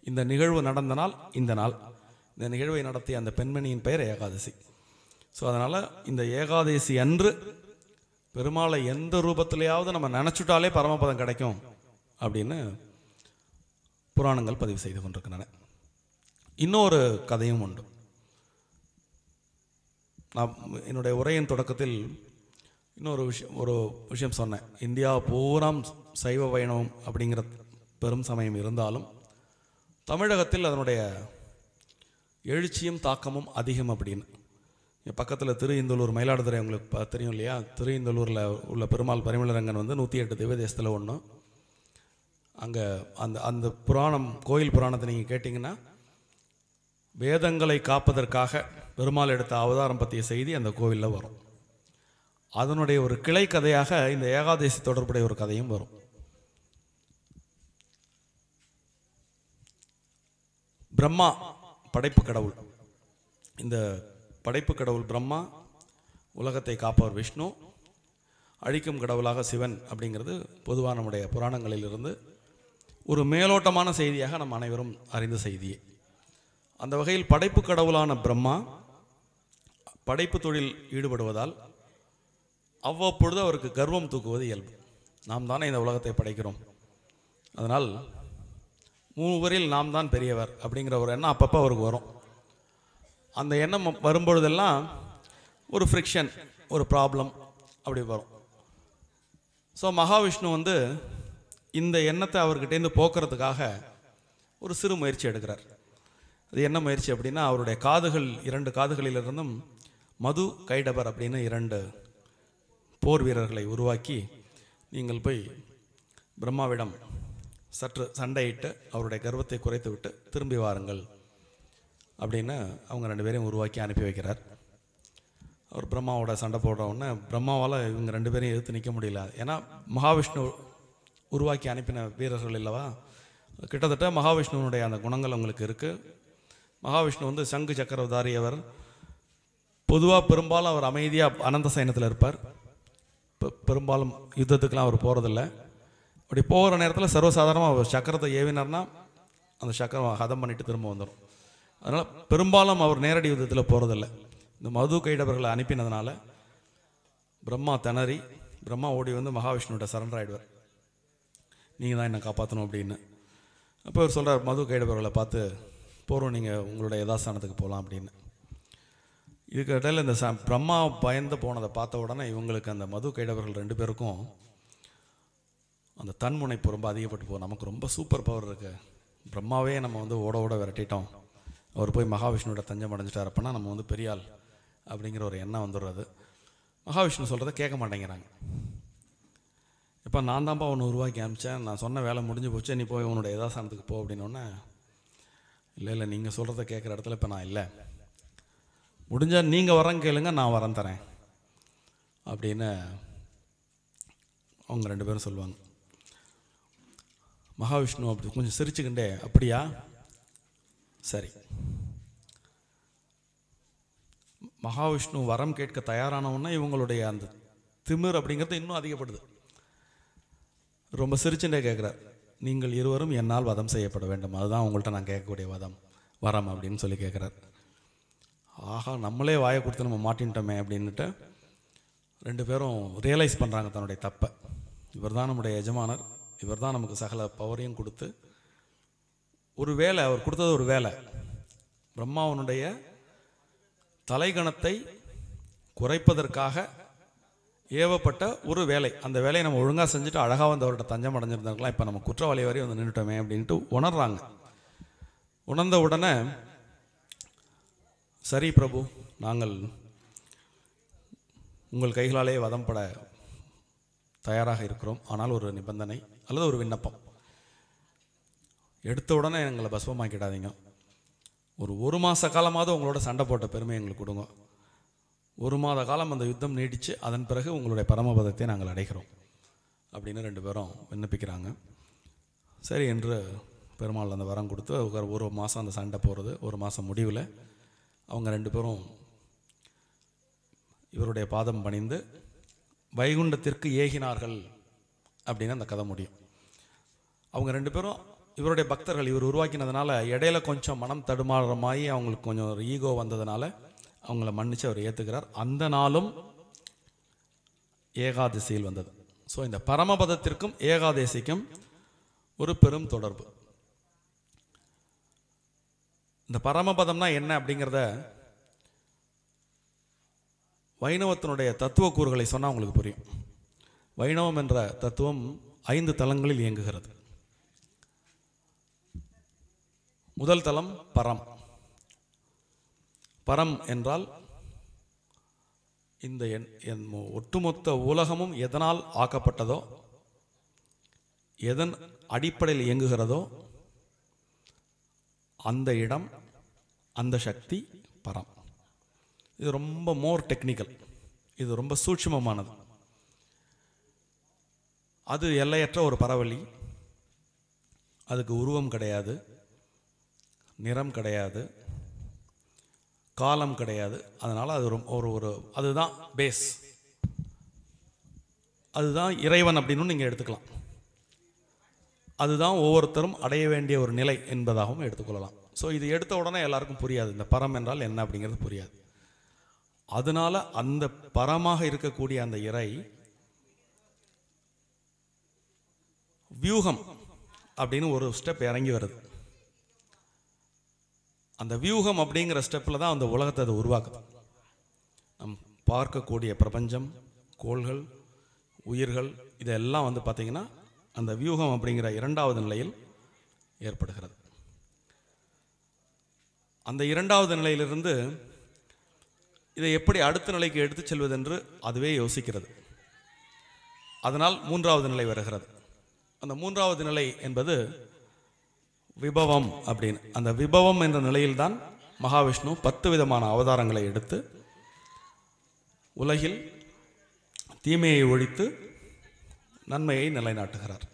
இந்த நிகழ்வு நடந்த நாள் இந்த நாள். இந்த நிகழ்வை நடத்திய அந்த பெண்மணியின் பெயர் ஏகாதசி. ஸோ அதனால் இந்த ஏகாதசி அன்று பெருமாளை எந்த ரூபத்திலேயாவது நம்ம நினச்சுட்டாலே பரமபதம் கிடைக்கும் அப்படின்னு புராணங்கள் பதிவு செய்து கொண்டிருக்கின்றன. இன்னொரு கதையும் உண்டு. நான் என்னுடைய உரையின் தொடக்கத்தில் ஒரு விஷயம் சொன்னேன். இந்தியா பூராம் சைவ வைணவம் அப்படிங்கிற பெரும் சமயம் இருந்தாலும் தமிழகத்தில் அதனுடைய எழுச்சியும் தாக்கமும் அதிகம் அப்படின்னு. பக்கத்தில் திருஇந்தலூர், மயிலாடுதுறை உங்களுக்கு தெரியும் இல்லையா? திருஇந்தலூரில் உள்ள பெருமாள் பரிமளரங்கன் 108 திவ்ய தேசத்தில் ஒன்று. அங்கே அந்த புராணம், கோயில் புராணத்தை நீங்கள் கேட்டிங்கன்னா வேதங்களை காப்பதற்காக பெருமாள் எடுத்த அவதாரம் பற்றிய செய்தி அந்த கோவிலில் வரும். அதனுடைய ஒரு கிளை கதையாக இந்த ஏகாதசி தொடர்புடைய ஒரு கதையும் வரும். பிரம்மா படைப்பு கடவுள். இந்த படைப்பு கடவுள் பிரம்மா, உலகத்தை காப்பவர் விஷ்ணு, அழிக்கும் கடவுளாக சிவன் அப்படிங்கிறது பொதுவாக நம்முடைய புராணங்களிலிருந்து ஒரு மேலோட்டமான செய்தியாக நம் அனைவரும் அறிந்த செய்தியே. அந்த வகையில் படைப்பு கடவுளான பிரம்மா படைப்பு தொழில் ஈடுபடுவதால் அவ்வப்பொழுது அவருக்கு கர்வம் தூக்குவது இயல்பு. நாம் தானே இந்த உலகத்தை படைக்கிறோம், அதனால் மூவரில் நாம் தான் பெரியவர் அப்படிங்கிற ஒரு எண்ணம் அப்பப்போ அவருக்கு வரும். அந்த எண்ணம் வரும்பொழுதெல்லாம் ஒரு ஃப்ரிக்ஷன், ஒரு ப்ராப்ளம் அப்படி வரும். ஸோ மகாவிஷ்ணு இந்த எண்ணத்தை அவர்கிட்டேருந்து போக்குறதுக்காக ஒரு சிறு முயற்சி எடுக்கிறார். அது என்ன முயற்சி அப்படின்னா, அவருடைய காதுகள், 2 காதுகளிலிருந்தும் மது கைடபர் அப்படின்னு 2 போர் வீரர்களை உருவாக்கி, நீங்கள் போய் பிரம்மாவிடம் சற்று சண்டையிட்டு அவருடைய கர்வத்தை குறைத்து விட்டு திரும்பி வாருங்கள் அப்படின்னு அவங்க 2 பேரையும் உருவாக்கி அனுப்பி வைக்கிறார். அவர் பிரம்மாவோட சண்டை போடுற உடனே பிரம்மாவால் இவங்க 2 பேரையும் எதிர்த்து நிற்க முடியல. ஏன்னா மகாவிஷ்ணு உருவாக்கி அனுப்பின வீரர்கள் இல்லவா, கிட்டத்தட்ட மகாவிஷ்ணுவனுடைய அந்த குணங்கள் அவங்களுக்கு இருக்குது. மகாவிஷ்ணு சங்கு சக்கரவதாரி. அவர் பொதுவாக பெரும்பாலும் அவர் அமைதியாக அனந்த சயனத்தில் இருப்பார். பெரும்பாலும் யுத்தத்துக்கெலாம் அவர் போகிறதில்ல. அப்படி போகிற நேரத்தில் சர்வசாதாரணமாக அவர் சக்கரத்தை ஏவினார்னா அந்த சக்கரம் ஹதம் பண்ணிட்டு திரும்ப வந்துடும். அதனால் பெரும்பாலும் அவர் நேரடி யுத்தத்தில் போகிறதில்ல. இந்த மது கைடவர்களை அனுப்பினதுனால பிரம்மா திணறி, பிரம்மா ஓடி மகாவிஷ்ணுவோட சரண்டர் ஆகிடுவார். நீங்கள் தான் என்னை காப்பாற்றணும் அப்படின்னு. அப்போ அவர் சொல்கிறார் மது கைடவர்களை பார்த்து, போகிறோம், நீங்கள் உங்களோட யதாஸ்தானத்துக்கு போகலாம் அப்படின்னு. இதுக்கு இடையில் இந்த பிரம்மா பயந்து போனதை பார்த்த உடனே இவங்களுக்கு அந்த மது கைடவர்கள் 2 பேருக்கும் அந்த தன்முனைப்பு ரொம்ப அதிகப்பட்டு போகும். நமக்கு ரொம்ப சூப்பர் பவர் இருக்குது, பிரம்மாவே நம்ம ஓட விரட்டிட்டோம், அவர் போய் மகாவிஷ்ணுவோட தஞ்சம் அடைஞ்சிட்டார், அப்படின்னா நம்ம பெரிய ஆள் அப்படிங்கிற ஒரு எண்ணம் வந்துடுறது. மகாவிஷ்ணு சொல்கிறத கேட்க மாட்டேங்கிறாங்க. இப்போ நான் தான்ப்பா ஒன்று உருவாக்கி அனுப்பிச்சேன், நான் சொன்ன வேலை முடிஞ்சு போச்சு, நீ போய் உன்னோட யதாஸ்தானத்துக்கு போ அப்படின்னோடனே, இல்லை நீங்கள் சொல்கிறத கேட்குற இடத்துல இப்போ நான் இல்லை, முடிஞ்சால் நீங்கள் வரேன்னு கேளுங்க, நான் வரேன் தரேன் அப்படின்னு அவங்க 2 பேரும் சொல்லுவாங்க. மகாவிஷ்ணு அப்படி கொஞ்சம் சிரிச்சுக்கிண்டே, அப்படியா, சரி. மகாவிஷ்ணு வரம் கேட்க தயாரானவுன்னா இவங்களுடைய அந்த திமிர் அப்படிங்கிறது இன்னும் அதிகப்படுது. ரொம்ப சிரிச்சுட்டே கேட்குறார், நீங்கள் இருவரும் என்னால் வதம் செய்யப்பட வேண்டும், அதுதான் உங்கள்கிட்ட நான் கேட்கக்கூடிய வரம் அப்படின்னு சொல்லி கேட்குறார். ஆஹா, நம்மளே வாயை கொடுத்து நம்ம மாட்டின்ட்டோமே அப்படின்ட்டு 2 பேரும் ரியலைஸ் பண்ணுறாங்க தன்னுடைய தப்பை. இவர் தான் நம்முடைய எஜமானர், இவர் தான் நமக்கு சகல பவரையும் கொடுத்து ஒரு வேலை, அவர் கொடுத்தது ஒரு வேலை, பிரம்மாவனுடைய தலைகணத்தை குறைப்பதற்காக ஏவப்பட்ட ஒரு வேலை. அந்த வேலையை நம்ம ஒழுங்காக செஞ்சுட்டு அழகாக அவர்கிட்ட தஞ்சம் அடைஞ்சிருந்தாங்களா, இப்போ நம்ம குற்றவாளி வரை நின்றுட்டோமே அப்படின்ட்டு உணர்றாங்க. உணர்ந்த உடனே, சரி பிரபு, நாங்கள் உங்கள் கைகளாலே வதம்பட தயாராக இருக்கிறோம், ஆனால் ஒரு நிபந்தனை அல்லது ஒரு விண்ணப்பம். எடுத்த உடனே எங்களை பஸ்வமாக்கிடாதீங்க, ஒரு மாத காலமாவது உங்களோட சண்டை போட்ட பெருமை எங்களுக்கு கொடுங்க. 1 மாத காலம் அந்த யுத்தம் நீடித்து அதன் பிறகு உங்களுடைய பரமபதத்தை நாங்கள் அடைகிறோம் அப்படின்னு 2 பேரும் விண்ணப்பிக்கிறாங்க. சரி என்று பெருமாள் அந்த வரம் கொடுத்து 1 மாதம் அந்த சண்டை போகிறது. 1 மாதம் முடிவில் அவங்க 2 பேரும் இவருடைய பாதம் பணிந்து வைகுண்டத்திற்கு ஏகினார்கள் அப்படின்னு அந்த கதை முடியும். அவங்க 2 பேரும் இவருடைய பக்தர்கள், இவர் உருவாக்கினதுனால இடையில கொஞ்சம் மனம் தடுமாறமாகி அவங்களுக்கு கொஞ்சம் ஒரு ஈகோ வந்ததுனால அவங்கள மன்னித்து அவர் ஏற்றுக்கிறார். அந்த நாளும் ஏகாதசியில் வந்தது. ஸோ இந்த பரமபதத்திற்கும் ஏகாதசிக்கும் ஒரு பெரும் தொடர்பு. இந்த பரமபதம்னா என்ன அப்படிங்கிறத வைணவத்தினுடைய தத்துவ கூறுகளை சொன்னால் உங்களுக்கு புரியும். வைணவம் என்ற தத்துவம் 5 தலங்களில் இயங்குகிறது. முதல் தலம் பரம். பரம் என்றால் இந்த ஒட்டுமொத்த உலகமும் எதனால் ஆக்கப்பட்டதோ, எதன் அடிப்படையில் இயங்குகிறதோ அந்த இடம், அந்த சக்தி பரம். இது ரொம்ப மோர் டெக்னிக்கல், இது ரொம்ப சூட்சுமமானது. அது எல்லையற்ற ஒரு பரவெளி. அதுக்கு உருவம் கிடையாது, நிறம் கிடையாது, காலம் கிடையாது. அதனால் அது ஒரு அதுதான் பேஸ், அதுதான் இறைவன் அப்படின்னு நீங்கள் எடுத்துக்கலாம். அதுதான் ஒவ்வொருத்தரும் அடைய வேண்டிய ஒரு நிலை என்பதாகவும் எடுத்துக்கொள்ளலாம். ஸோ இது எடுத்த உடனே எல்லாருக்கும் புரியாது, இந்த பரம் என்றால் என்ன அப்படிங்கிறது புரியாது. அதனால் அந்த பரமாக இருக்கக்கூடிய அந்த இறை வியூகம் அப்படின்னு ஒரு ஸ்டெப் இறங்கி வருது. அந்த வியூகம் அப்படிங்கிற ஸ்டெப்பில் தான் அந்த உலகத்தை அதை உருவாக்குது. நம் பார்க்கக்கூடிய பிரபஞ்சம், கோள்கள், உயிர்கள், இதெல்லாம் வந்து பார்த்திங்கன்னா அந்த வியூகம் அப்படிங்கிற 2வது நிலையில் ஏற்படுகிறது. அந்த 2வது நிலையிலிருந்து இதை எப்படி அடுத்த நிலைக்கு எடுத்து செல்வது என்று அதுவே யோசிக்கிறது. அதனால் 3வது நிலை வருகிறது. அந்த 3வது நிலை என்பது விபவம் அப்படின்னு. அந்த விபவம் என்ற நிலையில்தான் மகாவிஷ்ணு 10 விதமான அவதாரங்களை எடுத்து உலகில் தீமையை ஒழித்து நன்மையை நிலைநாட்டுகிறார்.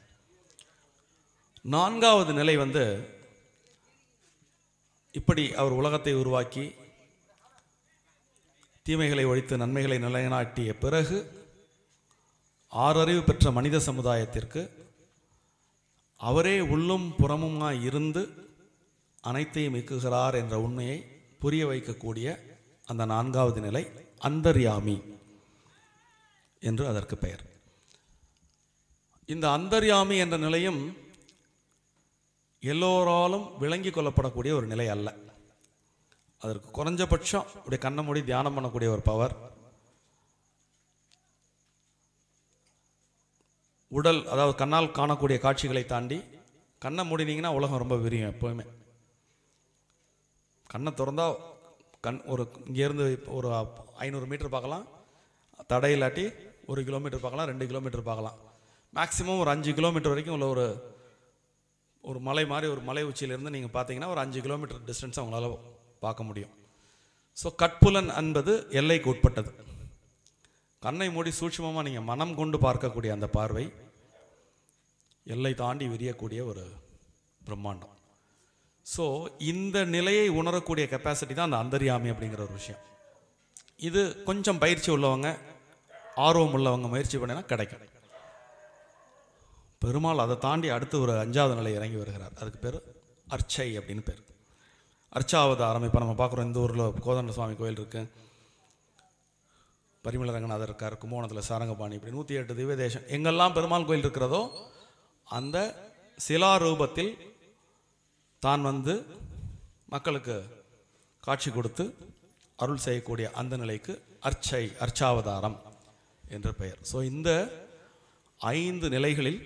4வது நிலை வந்து இப்படி அவர் உலகத்தை உருவாக்கி தீமைகளை ஒழித்து நன்மைகளை நிலைநாட்டிய பிறகு 6 அறிவு பெற்ற மனித சமுதாயத்திற்கு அவரே உள்ளும் புறமுமாய் இருந்து அனைத்தையும் இயக்குகிறார் என்ற உண்மையை புரிய வைக்கக்கூடிய அந்த 4வது நிலை அந்தர்யாமி என்று அதற்கு பெயர். இந்த அந்தர்யாமி என்ற நிலையும் எல்லோராலும் விளங்கி கொள்ளப்படக்கூடிய ஒரு நிலை அல்ல. அதற்கு குறைஞ்சபட்சம் இப்படி கண்ணை மூடி தியானம் பண்ணக்கூடிய ஒரு பவர், உடல், அதாவது கண்ணால் காணக்கூடிய காட்சிகளை தாண்டி கண்ணை மூடினீங்கன்னா உலகம் ரொம்ப விரியும். எப்போவுமே கண்ணை திறந்தா ஒரு இங்கேருந்து ஒரு 500 மீட்டர் பார்க்கலாம், தடையில்லாட்டி 1 கிலோமீட்டர் பார்க்கலாம், 2 கிலோமீட்டர் பார்க்கலாம். மேக்ஸிமம் ஒரு 5 கிலோமீட்டர் வரைக்கும் உள்ள ஒரு மலை மாதிரி ஒரு மலை உச்சியிலிருந்து நீங்கள் பார்த்தீங்கன்னா ஒரு 5 கிலோமீட்டர் டிஸ்டன்ஸ் அவங்களால பார்க்க முடியும். ஸோ கட்புலன் என்பது எல்லைக்கு உட்பட்டது. கண்ணை மூடி சூட்சுமமாக நீங்கள் மனம் கொண்டு பார்க்கக்கூடிய அந்த பார்வை எல்லை தாண்டி விரியக்கூடிய ஒரு பிரம்மாண்டம். ஸோ இந்த நிலையை உணரக்கூடிய கெப்பாசிட்டி தான் அந்த அந்தர்யாமி அப்படிங்கிற ஒரு விஷயம். இது கொஞ்சம் பயிற்சி உள்ளவங்க, ஆர்வம் உள்ளவங்க முயற்சி பண்ணினா கிடைக்கும். பெருமாள் அதை தாண்டி அடுத்து ஒரு 5வது நிலை இறங்கி வருகிறார். அதுக்கு பேர் அர்ச்சை அப்படின்னு பேர். அர்ச்சாவதாரம். இப்போ நம்ம பார்க்குறோம், இந்த ஊரில் கோதண்ட சுவாமி கோயில் இருக்குது, பரிமளரங்கநாதர் இருக்கார், கும்பகோணத்தில் சாரங்கபாணி, இப்படி 108 திவ்ய தேசம். எங்கெல்லாம் பெருமாள் கோயில் இருக்கிறதோ அந்த சிலாரூபத்தில் தான் வந்து மக்களுக்கு காட்சி கொடுத்து அருள் செய்யக்கூடிய அந்த நிலைக்கு அர்ச்சை, அர்ச்சாவதாரம் என்ற பெயர். ஸோ இந்த 5 நிலைகளில்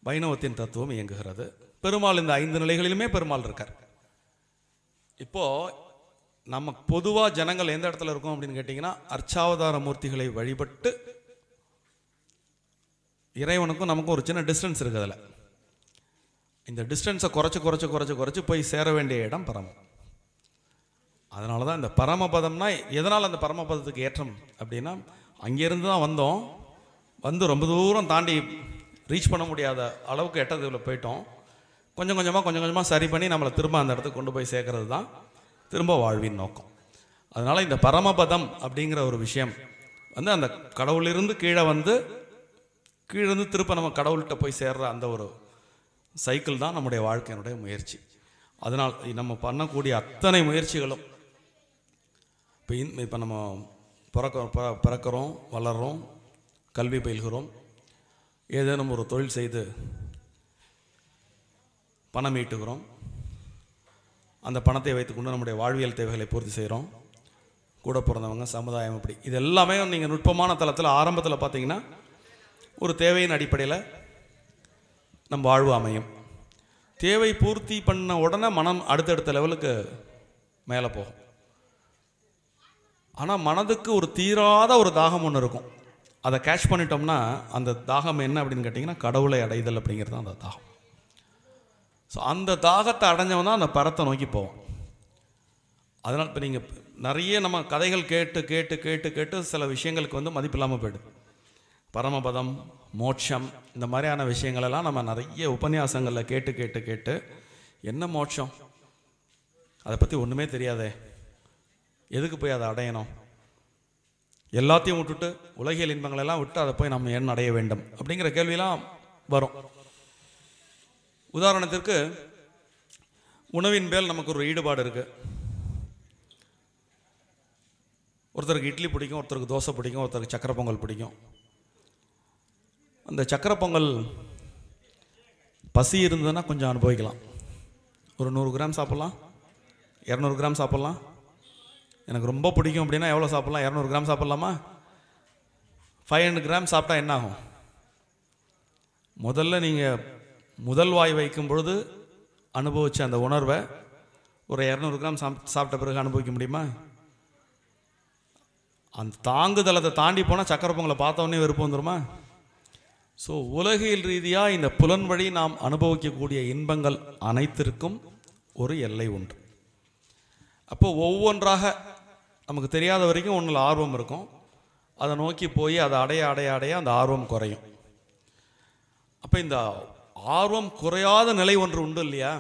வைணவத்தின் தத்துவம் இயங்குகிறது. பெருமாள் இந்த 5 நிலைகளிலுமே பெருமாள் இருக்கார். இப்போ நம்ம பொதுவாக ஜனங்கள் எந்த இடத்துல இருக்கோம் அப்படின்னு கேட்டிங்கன்னா, அர்ச்சாவதார மூர்த்திகளை வழிபட்டு இறைவனுக்கும் நமக்கும் ஒரு சின்ன டிஸ்டன்ஸ் இருக்குது. அதில் இந்த டிஸ்டன்ஸை குறைச்சி போய் சேர வேண்டிய இடம் பரமம். அதனால தான் இந்த பரமபதம்னா, எதனால் அந்த பரமபதத்துக்கு ஏற்றம் அப்படின்னா, அங்கேருந்து தான் வந்தோம், வந்து ரொம்ப தூரம் தாண்டி ரீச் பண்ண முடியாத அளவுக்கு எட்டத்தில் போயிட்டோம். கொஞ்சம் கொஞ்சமாக சரி பண்ணி நம்மளை திரும்ப அந்த இடத்துக்கு கொண்டு போய் சேர்க்கறது தான் திரும்ப வாழ்வின் நோக்கம். அதனால் இந்த பரமபதம் அப்படிங்கிற ஒரு விஷயம் வந்து அந்த கடவுளிலிருந்து கீழேருந்து திரும்ப நம்ம கடவுள்கிட்ட போய் சேர்ற அந்த ஒரு சைக்கிள் தான் நம்முடைய வாழ்க்கையினுடைய முயற்சி. அதனால் நம்ம பண்ணக்கூடிய அத்தனை முயற்சிகளும் இப்போ நம்ம பிறக்கிறோம், வளர்கிறோம், கல்வி பயில்கிறோம், ஏதேனும் ஒரு தொழில் செய்து பணம் ஈட்டுகிறோம், அந்த பணத்தை வைத்துக்கொண்டு நம்முடைய வாழ்வியல் தேவைகளை பூர்த்தி செய்கிறோம், கூட பிறந்தவங்க, சமுதாயம், இப்படி இது எல்லாமே நீங்கள் நுட்பமான தளத்தில் ஆரம்பத்தில் பார்த்தீங்கன்னா ஒரு தேவையின் அடிப்படையில் நம்ம வாழ்வு அமையும். தேவை பூர்த்தி பண்ண உடனே மனம் அடுத்தடுத்த லெவலுக்கு மேலே போகும். ஆனால் மனதுக்கு ஒரு தீராத ஒரு தாகம் ஒன்று இருக்கும். அதை கேட்ச் பண்ணிட்டோம்னா அந்த தாகம் என்ன அப்படின்னு கேட்டிங்கன்னா கடவுளை அடைதல் அப்படிங்கிறது தான் அந்த தாகம். ஸோ அந்த தாகத்தை அடைஞ்சவன் தான் அந்த பரத்தை நோக்கி போவோம். அதனால் இப்போ நீங்கள் நிறைய நம்ம கதைகள் கேட்டு சில விஷயங்களுக்கு வந்து மதிப்பு இல்லாமல் போயிடுது. பரமபதம், மோட்சம், இந்த மாதிரியான விஷயங்களெல்லாம் நம்ம நிறைய உபன்யாசங்களில் கேட்டு என்ன மோட்சம், அதை பற்றி ஒன்றுமே தெரியாதே, எதுக்கு போய் அதை அடையணும், எல்லாத்தையும் விட்டுட்டு உலகியல் இன்பங்களெல்லாம் விட்டு அதை போய் நம்ம என்ன அடைய வேண்டும் அப்படிங்கிற கேள்வியெல்லாம் வரும். உதாரணத்திற்கு உணவின் மேல் நமக்கு ஒரு ஈடுபாடு இருக்குது. ஒருத்தருக்கு இட்லி பிடிக்கும், ஒருத்தருக்கு தோசை பிடிக்கும், ஒருத்தருக்கு சக்கரை பொங்கல் பிடிக்கும். அந்த சக்கரை பொங்கல் பசி இருந்ததுன்னா கொஞ்சம் அனுபவிக்கலாம். ஒரு 100 கிராம் சாப்பிட்லாம், 200 கிராம் சாப்பிட்லாம். எனக்கு ரொம்ப பிடிக்கும் அப்படின்னா எவ்வளோ சாப்பிட்லாம்? 200 கிராம் சாப்பிட்லாமா? 500 கிராம் சாப்பிட்டா என்ன ஆகும்? முதல்ல நீங்கள் முதல் வாய் வைக்கும் பொழுது அனுபவித்த அந்த உணர்வை ஒரு 200 கிராம் சாப்பிட்ட பிறகு அனுபவிக்க முடியுமா? அந்த தாங்குதலத்தை தாண்டி போனால் சக்கரை பொங்கலை பார்த்தோன்னே வெறுப்பு வந்துடுமா? ஸோ உலகியல் ரீதியாக இந்த புலன் வழி நாம் அனுபவிக்கக்கூடிய இன்பங்கள் அனைத்திற்கும் ஒரு எல்லை உண்டு. அப்போ ஒவ்வொன்றாக நமக்கு தெரியாத வரைக்கும் ஒன்றில் ஆர்வம் இருக்கும். அதை நோக்கி போய் அதை அடைய அந்த ஆர்வம் குறையும். அப்போ இந்த ஆர்வம் குறையாத நிலை ஒன்று உண்டு இல்லையா?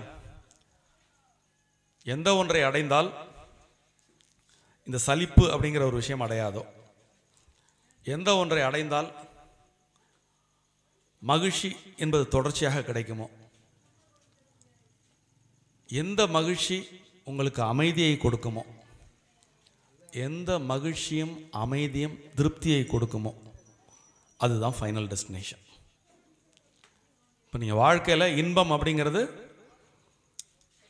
எந்த ஒன்றை அடைந்தால் இந்த சலிப்பு அப்படிங்கிற ஒரு விஷயம் அடையாதோ, எந்த ஒன்றை அடைந்தால் மகிழ்ச்சி என்பது தொடர்ச்சியாக கிடைக்குமோ, எந்த மகிழ்ச்சி உங்களுக்கு அமைதியை கொடுக்குமோ, எந்த மகிழ்ச்சியும் அமைதியும் திருப்தியை கொடுக்குமோ, அதுதான் ஃபைனல் டெஸ்டினேஷன். இப்போ நீங்கள் வாழ்க்கையில் இன்பம் அப்படிங்கிறது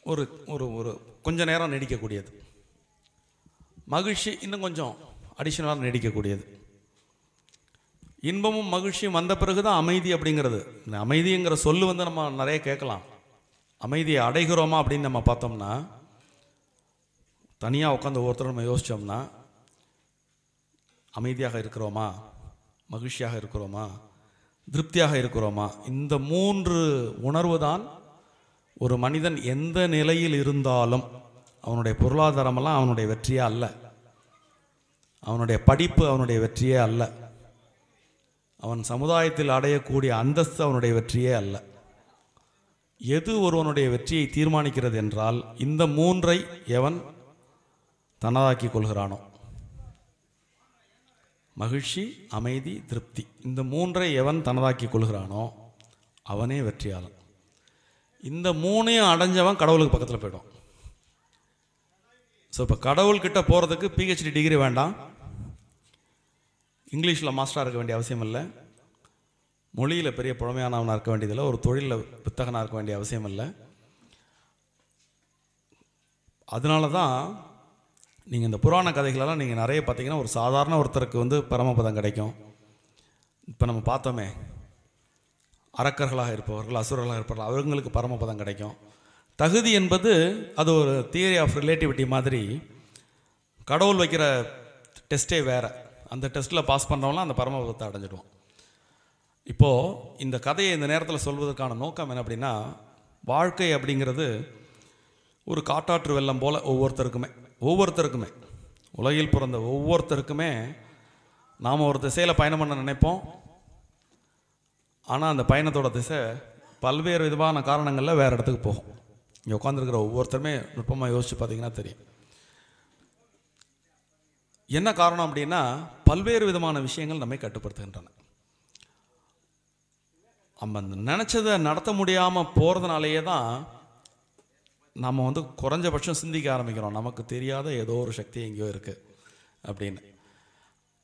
ஒரு ஒரு ஒரு கொஞ்ச நேரம் நீடிக்கக்கூடியது, மகிழ்ச்சி இன்னும் கொஞ்சம் அடிஷனலாக நீடிக்கக்கூடியது. இன்பமும் மகிழ்ச்சியும் வந்த பிறகு தான் அமைதி அப்படிங்கிறது. இந்த அமைதிங்கிற சொல்லு வந்து நம்ம நிறைய கேட்கலாம். அமைதியை அடைகிறோமா அப்படின்னு நம்ம பார்த்தோம்னா, தனியாக உட்காந்து ஒவ்வொருத்தரும் நம்ம யோசித்தோம்னா, அமைதியாக இருக்கிறோமா, மகிழ்ச்சியாக இருக்கிறோமா, திருப்தியாக இருக்கிறோமா, இந்த 3 உணர்வு தான் ஒரு மனிதன் எந்த நிலையில் இருந்தாலும், அவனுடைய பொருளாதாரமெல்லாம் அவனுடைய வெற்றியே அல்ல, அவனுடைய படிப்பு அவனுடைய வெற்றியே அல்ல, அவன் சமுதாயத்தில் அடையக்கூடிய அந்தஸ்து அவனுடைய வெற்றியே அல்ல. எது ஒருவனுடைய வெற்றியை தீர்மானிக்கிறது என்றால், இந்த 3ஐ எவன் தனதாக்கி கொள்கிறானோ, மகிழ்ச்சி, அமைதி, திருப்தி, இந்த 3ஐ எவன் தனதாக்கி கொள்கிறானோ அவனே வெற்றியாளன். இந்த 3ஐயும் அடைஞ்சவன் கடவுளுக்கு பக்கத்தில் போய்டும். ஸோ இப்போ கடவுள்கிட்ட போகிறதுக்கு PhD டிகிரி வேண்டாம், இங்கிலீஷில் மாஸ்டராக இருக்க வேண்டிய அவசியம் இல்லை, மொழியில் பெரிய புழமையானவனாக இருக்க வேண்டியதில்லை, ஒரு தொழிலில் புத்தகனாக இருக்க வேண்டிய அவசியம் இல்லை. அதனால தான் நீங்கள் இந்த புராண கதைகளெல்லாம் நீங்கள் நிறைய பார்த்தீங்கன்னா, ஒரு சாதாரண ஒருத்தருக்கு வந்து பரமபதம் கிடைக்கும். இப்போ நம்ம பார்த்தோமே, அரக்கர்களாக இருப்பவர்கள், அசுரர்களாக இருப்பவர்கள், அவங்களுக்கு பரமபதம் கிடைக்கும். தகுதி என்பது அது ஒரு தியரி ஆஃப் ரிலேட்டிவிட்டி மாதிரி. கடவுள் வைக்கிற டெஸ்ட்டே வேறு, அந்த டெஸ்ட்டில் பாஸ் பண்ணுறவங்களாம் அந்த பரமபதத்தை அடைஞ்சிடுவோம். இப்போது இந்த கதையை இந்த நேரத்தில் சொல்வதற்கான நோக்கம் என்ன அப்படின்னா, வாழ்க்கை அப்படிங்கிறது ஒரு காட்டாற்று வெள்ளம் போல் ஒவ்வொருத்தருக்குமே உலகில் பிறந்த ஒவ்வொருத்தருக்குமே நாம் ஒரு திசையில் பயணம் பண்ண நினைப்போம். ஆனால் அந்த பயணத்தோட திசை பல்வேறு விதமான காரணங்களில் வேறு இடத்துக்கு போகும். இங்கே உட்காந்துருக்கிற ஒவ்வொருத்தருமே நுட்பமாக யோசித்து பார்த்தீங்கன்னா தெரியும். என்ன காரணம் அப்படின்னா, பல்வேறு விதமான விஷயங்கள் நம்மை கட்டுப்படுத்துகின்றன. நம்ம நினச்சதை நடத்த முடியாமல் போகிறதுனாலேயே தான் நம்ம வந்து குறைஞ்சபட்சம் சிந்திக்க ஆரம்பிக்கிறோம், நமக்கு தெரியாத ஏதோ ஒரு சக்தி எங்கேயோ இருக்குது அப்படின்னு.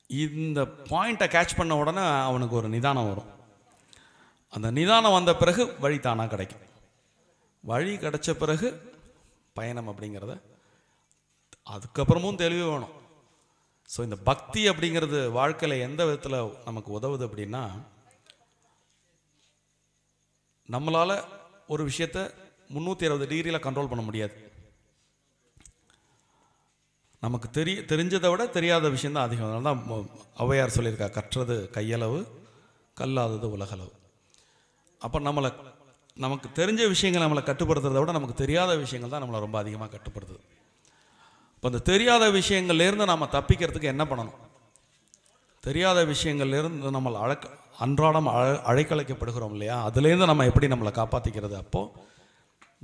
இந்த பாயிண்ட்டை கேட்ச் பண்ண உடனே அவனுக்கு ஒரு நிதானம் வரும். அந்த நிதானம் வந்த பிறகு வழி தானாக கிடைக்கும். வழி கிடைச்ச பிறகு பயணம் அப்படிங்கிறத அதுக்கப்புறமும் தெளிவு வேணும். ஸோ இந்த பக்தி அப்படிங்கிறது வாழ்க்கையில் எந்த விதத்தில் நமக்கு உதவுது அப்படின்னா, நம்மளால் ஒரு விஷயத்தை 360 டிகிரியில் கண்ட்ரோல் பண்ண முடியாது. நமக்கு தெரிஞ்சதை விட தெரியாத விஷயந்தான் அதிகம். அதனால தான் ஔவையார் சொல்லியிருக்கா, கற்றது கையளவு கல்லாதது உலகளவு. அப்போ நமக்கு தெரிஞ்ச விஷயங்கள் நம்மளை கட்டுப்படுத்துறதை விட நமக்கு தெரியாத விஷயங்கள் தான் நம்மளை ரொம்ப அதிகமாக கட்டுப்படுத்துது. இப்போ அந்த தெரியாத விஷயங்கள்லேருந்து நம்ம தப்பிக்கிறதுக்கு என்ன பண்ணணும்? தெரியாத விஷயங்கள்லேருந்து நம்ம அன்றாடம் அழைக்கழைக்கப்படுகிறோம் இல்லையா, அதுலேருந்து நம்ம எப்படி நம்மளை காப்பாற்றிக்கிறது? அப்போது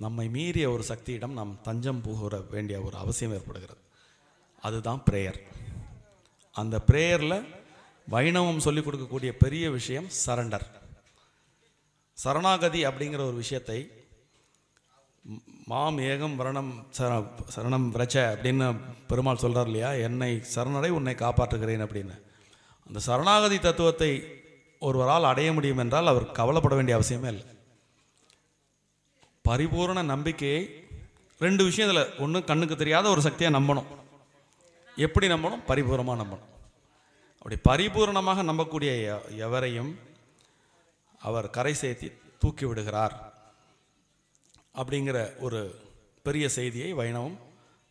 நம்மை மீறிய ஒரு சக்தியிடம் நாம் தஞ்சம் புகுற வேண்டிய ஒரு அவசியம் ஏற்படுகிறது. அதுதான் ப்ரேயர். அந்த ப்ரேயரில் வைணவம் சொல்லிக் கொடுக்கக்கூடிய பெரிய விஷயம் சரண்டர். சரணாகதி அப்படிங்கிற ஒரு விஷயத்தை மாம் ஏகம் சரணம் விரச்ச அப்படின்னு பெருமாள் சொல்கிறார் இல்லையா, என்னை சரணடை உன்னை காப்பாற்றுகிறேன் அப்படின்னு. அந்த சரணாகதி தத்துவத்தை ஒருவரால் அடைய முடியும் என்றால் அவர் கவலைப்பட வேண்டிய அவசியமே இல்லை. பரிபூர்ண நம்பிக்கையை 2 விஷயத்தில், ஒன்று கண்ணுக்கு தெரியாத ஒரு சக்தியை நம்பணும். எப்படி நம்பணும்? பரிபூர்ணமாக நம்பணும். அப்படி பரிபூர்ணமாக நம்பக்கூடிய எவரையும் அவர் கரை சேர்த்தி தூக்கி விடுகிறார் அப்படிங்கிற ஒரு பெரிய செய்தியை வைணவம்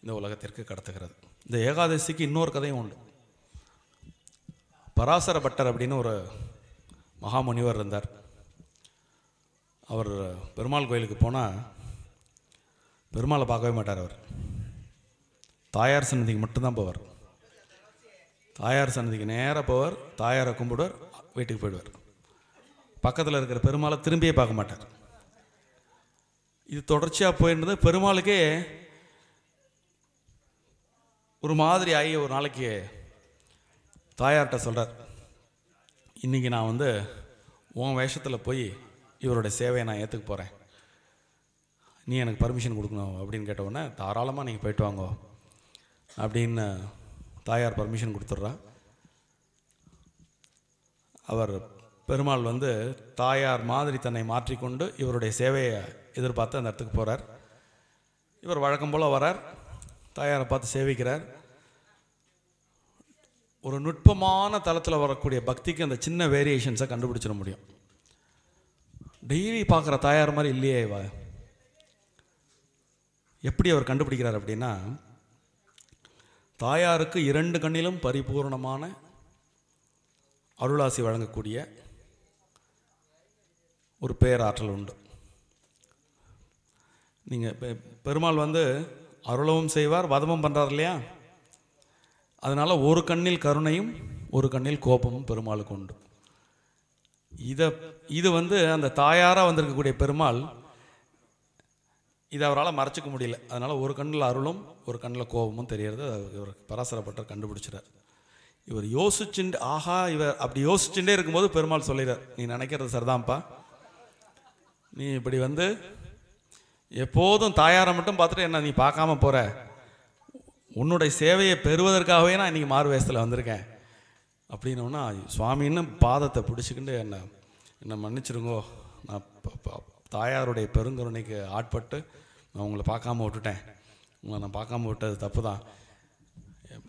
இந்த உலகத்திற்கு கடத்துகிறது. இந்த ஏகாதசிக்கு இன்னொரு கதையும் உண்டு. பராசர பட்டர் அப்படின்னு ஒரு மகாமுனிவர் இருந்தார். அவர் பெருமாள் கோயிலுக்கு போனால் பெருமாளை பார்க்கவே மாட்டார். அவர் தாயார் சன்னதிக்கு மட்டும்தான் போவார். தாயார் சன்னதிக்கு நேராக போவார், தாயாரை கும்பிடுவார், வீட்டுக்கு போயிடுவார். பக்கத்தில் இருக்கிற பெருமாளை திரும்பியே பார்க்க மாட்டார். இது தொடர்ச்சியாக போயிருந்தது. பெருமாளுக்கே ஒரு மாதிரி ஆகி ஒரு நாளைக்கு தாயார்கிட்ட சொல்கிறார், இன்றைக்கி நான் வந்து உன் வேஷத்தில் போய் இவருடைய சேவையை நான் ஏற்றுக்க போகிறேன், நீ எனக்கு பர்மிஷன் கொடுக்கணும் அப்படின்னு கேட்டவுடனே, தாராளமாக நீங்கள் போயிட்டு வாங்கோ அப்படின்னு தாயார் பர்மிஷன் கொடுத்துட்றா. அவர் பெருமாள் வந்து தாயார் மாதிரி தன்னை மாற்றிக்கொண்டு இவருடைய சேவையை எதிர்பார்த்து அந்த இடத்துக்கு போகிறார். இவர் வழக்கம் போல் வரார், தாயாரை பார்த்து சேவிக்கிறார். ஒரு நுட்பமான தளத்தில் வரக்கூடிய பக்திக்கு அந்த சின்ன வேரியேஷன்ஸை கண்டுபிடிச்சிட முடியும். டெய்லி பார்க்குற தாயார் மாதிரி இல்லையே இவ. எப்படி அவர் கண்டுபிடிக்கிறார் அப்படின்னா, தாயாருக்கு 2 கண்ணிலும் பரிபூர்ணமான அருளாசி வழங்கக்கூடிய ஒரு பேராற்றல் உண்டு. நீங்கள் பெருமாள் வந்து அருளவும் செய்வார், வதமும் பண்ணுறார் இல்லையா, அதனால் ஒரு கண்ணில் கருணையும் ஒரு கண்ணில் கோபமும் பெருமாளுக்கு உண்டு. இது வந்து அந்த தாயாராக வந்திருக்கக்கூடிய பெருமாள் இதை அவரால் மறைச்சிக்க முடியல. அதனால் ஒரு கண்ணில் அருளும் ஒரு கண்ணில் கோபமும் தெரியறது இவர் பராசரப்பட்டர் கண்டுபிடிச்சிடார். இவர் யோசிச்சுட்டு, ஆஹா இவர் அப்படி யோசிச்சுட்டே இருக்கும்போது பெருமாள் சொல்லிடுறார், நீ நினைக்கிறது சரிதான்ப்பா, நீ இப்படி வந்து எப்போதும் தாயாரை மட்டும் பார்த்துட்டு என்ன நீ பார்க்காம போகிற, உன்னுடைய சேவையை பெறுவதற்காகவே நான் இன்றைக்கி மாறு வேஷத்தில் வந்திருக்கேன் அப்படின்னோன்னா, சுவாமின்னு பாதத்தை பிடிச்சிக்கிண்டு என்னை மன்னிச்சிருங்கோ, நான் தாயாருடைய பெருங்கருணைக்கு ஆட்பட்டு நான் உங்களை பார்க்காம விட்டுட்டேன், உங்களை நான் பார்க்காம விட்டது தப்பு தான்,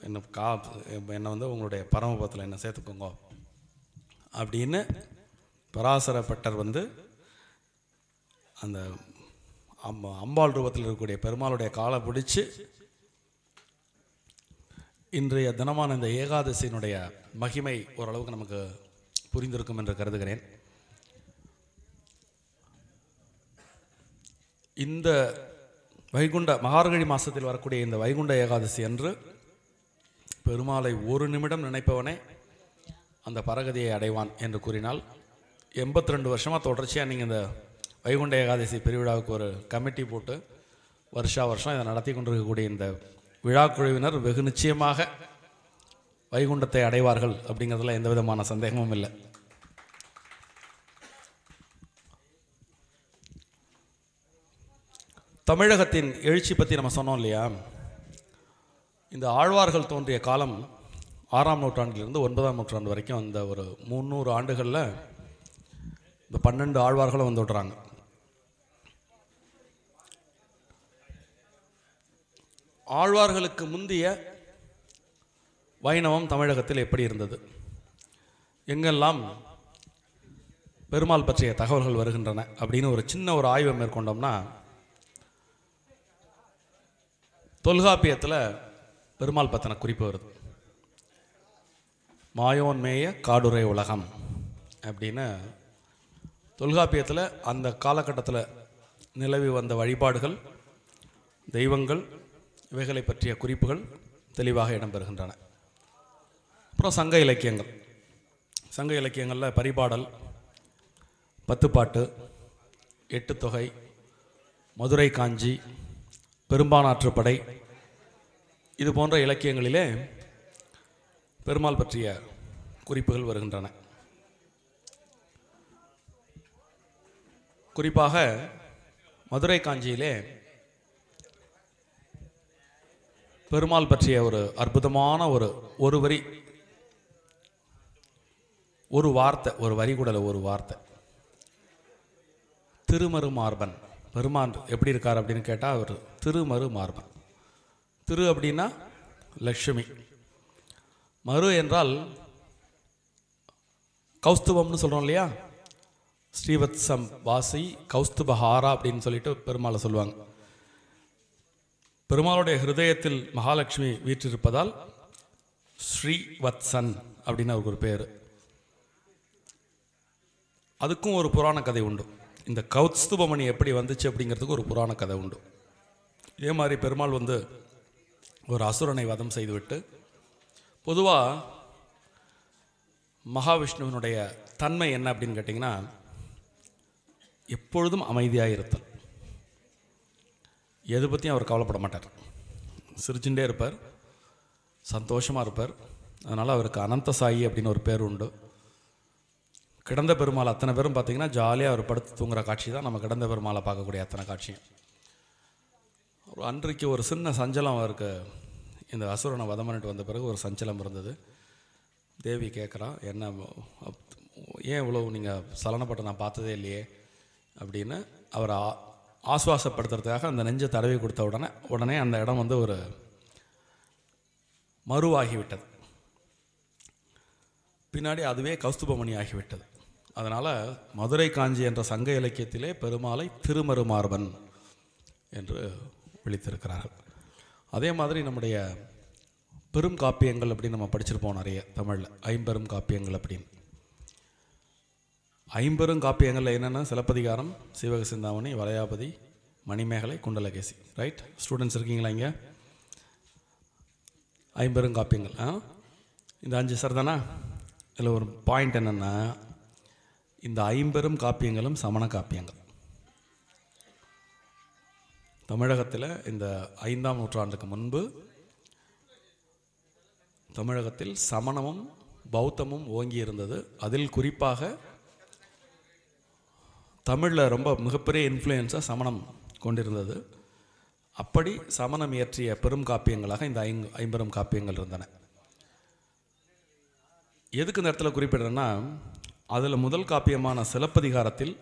என்னை வந்து உங்களுடைய பரமபதத்தில் என்னை சேர்த்துக்கோங்க அப்படின்னு பராசரப்பட்டர் வந்து அந்த அம்பாள் ரூபத்தில் இருக்கக்கூடிய பெருமாளுடைய காலை பிடிச்சு, இன்றைய தினமான இந்த ஏகாதசியினுடைய மகிமை ஓரளவுக்கு நமக்கு புரிந்திருக்கும் என்று கருதுகிறேன். இந்த வைகுண்ட மார்கழி மாதத்தில் வரக்கூடிய இந்த வைகுண்ட ஏகாதசி அன்று பெருமாளை ஒரு நிமிடம் நினைப்பவனே அந்த பரகதியை அடைவான் என்று கூறினால் 82 வருஷமாக தொடர்ச்சியாக நீங்கள் இந்த வைகுண்ட ஏகாதசி பெருவிழாவுக்கு ஒரு கமிட்டி போட்டு வருஷம் இதை நடத்தி கொண்டிருக்கக்கூடிய இந்த விழா குழுவினர் வெகு நிச்சயமாக வைகுண்டத்தை அடைவார்கள் அப்படிங்கிறதுல எந்த விதமான சந்தேகமும் இல்லை. தமிழகத்தின் எழுச்சி பற்றி நம்ம சொன்னோம் இல்லையா? இந்த ஆழ்வார்கள் தோன்றிய காலம் 6ஆம் நூற்றாண்டிலிருந்து 9ஆம் நூற்றாண்டு வரைக்கும் அந்த ஒரு 300 ஆண்டுகளில் இந்த 12 ஆழ்வார்களும் வந்து விடுறாங்க. ஆழ்வார்களுக்கு முந்திய வைணவம் தமிழகத்தில் எப்படி இருந்தது, எங்கெல்லாம் பெருமாள் பற்றிய தகவல்கள் வருகின்றன அப்படின்னு ஒரு சின்ன ஒரு ஆய்வை மேற்கொண்டோம்னா, தொல்காப்பியத்தில் பெருமாள் பற்றின குறிப்பு வருது. மாயோன்மேய காடுரை உலகம் அப்படின்னு தொல்காப்பியத்தில் அந்த காலகட்டத்தில் நிலவி வந்த வழிபாடுகள், தெய்வங்கள், இவைகளை பற்றிய குறிப்புகள் தெளிவாக இடம்பெறுகின்றன. அப்புறம் சங்க இலக்கியங்களில் பரிபாடல், பத்துப்பாட்டு, எட்டுத்தொகை, மதுரை காஞ்சி, பெரும்பானாற்றுப்படை, இது போன்ற இலக்கியங்களிலே பெருமாள் பற்றிய குறிப்புகள் வருகின்றன. குறிப்பாக மதுரை காஞ்சியிலே பெருமாள் பற்றிய ஒரு அற்புதமான ஒரு வரி, ஒரு வார்த்தை, ஒரு வரி கூட ஒரு வார்த்தை, திருமரு மார்பன். பெருமான் எப்படி இருக்கார் அப்படின்னு கேட்டால் அவர் திருமரு மார்பன். திரு அப்படின்னா லக்ஷ்மி, மரு என்றால் கௌஸ்துபம்னு சொல்கிறோம் இல்லையா? ஸ்ரீவத்சம் வாசி கௌஸ்துபஹாரா அப்படின்னு சொல்லிட்டு பெருமாளை சொல்லுவாங்க. பெருமாளுடைய ஹிருதயத்தில் மகாலட்சுமி வீற்றிருப்பதால் ஸ்ரீவத்சன் அப்படின்னு அவருக்கு ஒரு பேர். அதுக்கும் ஒரு புராண கதை உண்டு. இந்த கௌஸ்துபமணி எப்படி வந்துச்சு அப்படிங்கிறதுக்கு ஒரு புராண கதை உண்டு. இதே மாதிரி பெருமாள் வந்து ஒரு அசுரனை வதம் செய்துவிட்டு, பொதுவாக மகாவிஷ்ணுவினுடைய தன்மை என்ன அப்படின்னு கேட்டிங்கன்னா, எப்பொழுதும் அமைதியாக இருத்தல். எது பற்றியும் அவர் கவலைப்பட மாட்டார், சிரிச்சுட்டே இருப்பார், சந்தோஷமாக இருப்பார். அதனால் அவருக்கு அனந்த சாயி அப்படின்னு ஒரு பேர் உண்டு. கிடந்த பெருமாள் அத்தனை பேரும் பார்த்திங்கன்னா ஜாலியாக அவர் படுத்து தூங்குகிற காட்சி தான் நம்ம கிடந்த பெருமாளை பார்க்கக்கூடிய அத்தனை காட்சியும். ஒரு அன்றைக்கு ஒரு சின்ன சஞ்சலம் அவருக்கு, இந்த அசுரனை வதம் பண்ணிட்டு வந்த பிறகு ஒரு சஞ்சலம் இருந்தது. தேவி கேட்குறா, என்ன ஏன் இவ்வளோ நீங்கள் சலனப்பட்டு நான் பார்த்ததே இல்லையே அப்படின்னு அவரை ஆசுவாசப்படுத்துறதுக்காக அந்த நெஞ்சை தடவி கொடுத்த உடனே அந்த இடம் வந்து ஒரு மருவாகிவிட்டது. பின்னாடி அதுவே கௌஸ்துபமணி ஆகிவிட்டது. அதனால் மதுரை காஞ்சி என்ற சங்க இலக்கியத்திலே பெருமாளை திருமருமார்பன் என்று விழித்திருக்கிறார்கள். அதே மாதிரி நம்முடைய பெரும் காப்பியங்கள் அப்படின்னு நம்ம படிச்சிருப்போம் நிறைய தமிழில், 50 காப்பியங்கள் அப்படின்னு. 50 காப்பியங்களில் என்னென்னா சிலப்பதிகாரம், சீவக சிந்தாமணி, வளையாபதி, மணிமேகலை, குண்டலகேசி. ரைட் ஸ்டூடெண்ட்ஸ் இருக்கீங்களா இங்கே? 50 காப்பியங்கள். இந்த 5 சரிதானா? இதில் ஒரு பாயிண்ட் என்னென்னா, இந்த 50 காப்பியங்களும் சமண காப்பியங்கள். தமிழகத்தில் இந்த 5ஆம் நூற்றாண்டுக்கு முன்பு தமிழகத்தில் சமணமும் பௌத்தமும் ஓங்கி இருந்தது. அதில் குறிப்பாக தமிழில் ரொம்ப மிகப்பெரிய இன்ஃப்ளூயன்ஸாக சமணம் கொண்டிருந்தது. அப்படி சமணம் இயற்றிய பெரும் காப்பியங்களாக இந்த 50 காப்பியங்கள் இருந்தன. எதுக்கு இந்த இடத்துல குறிப்பிடுறேன்னா, அதில் முதல் காப்பியமான சிலப்பதிகாரத்தில்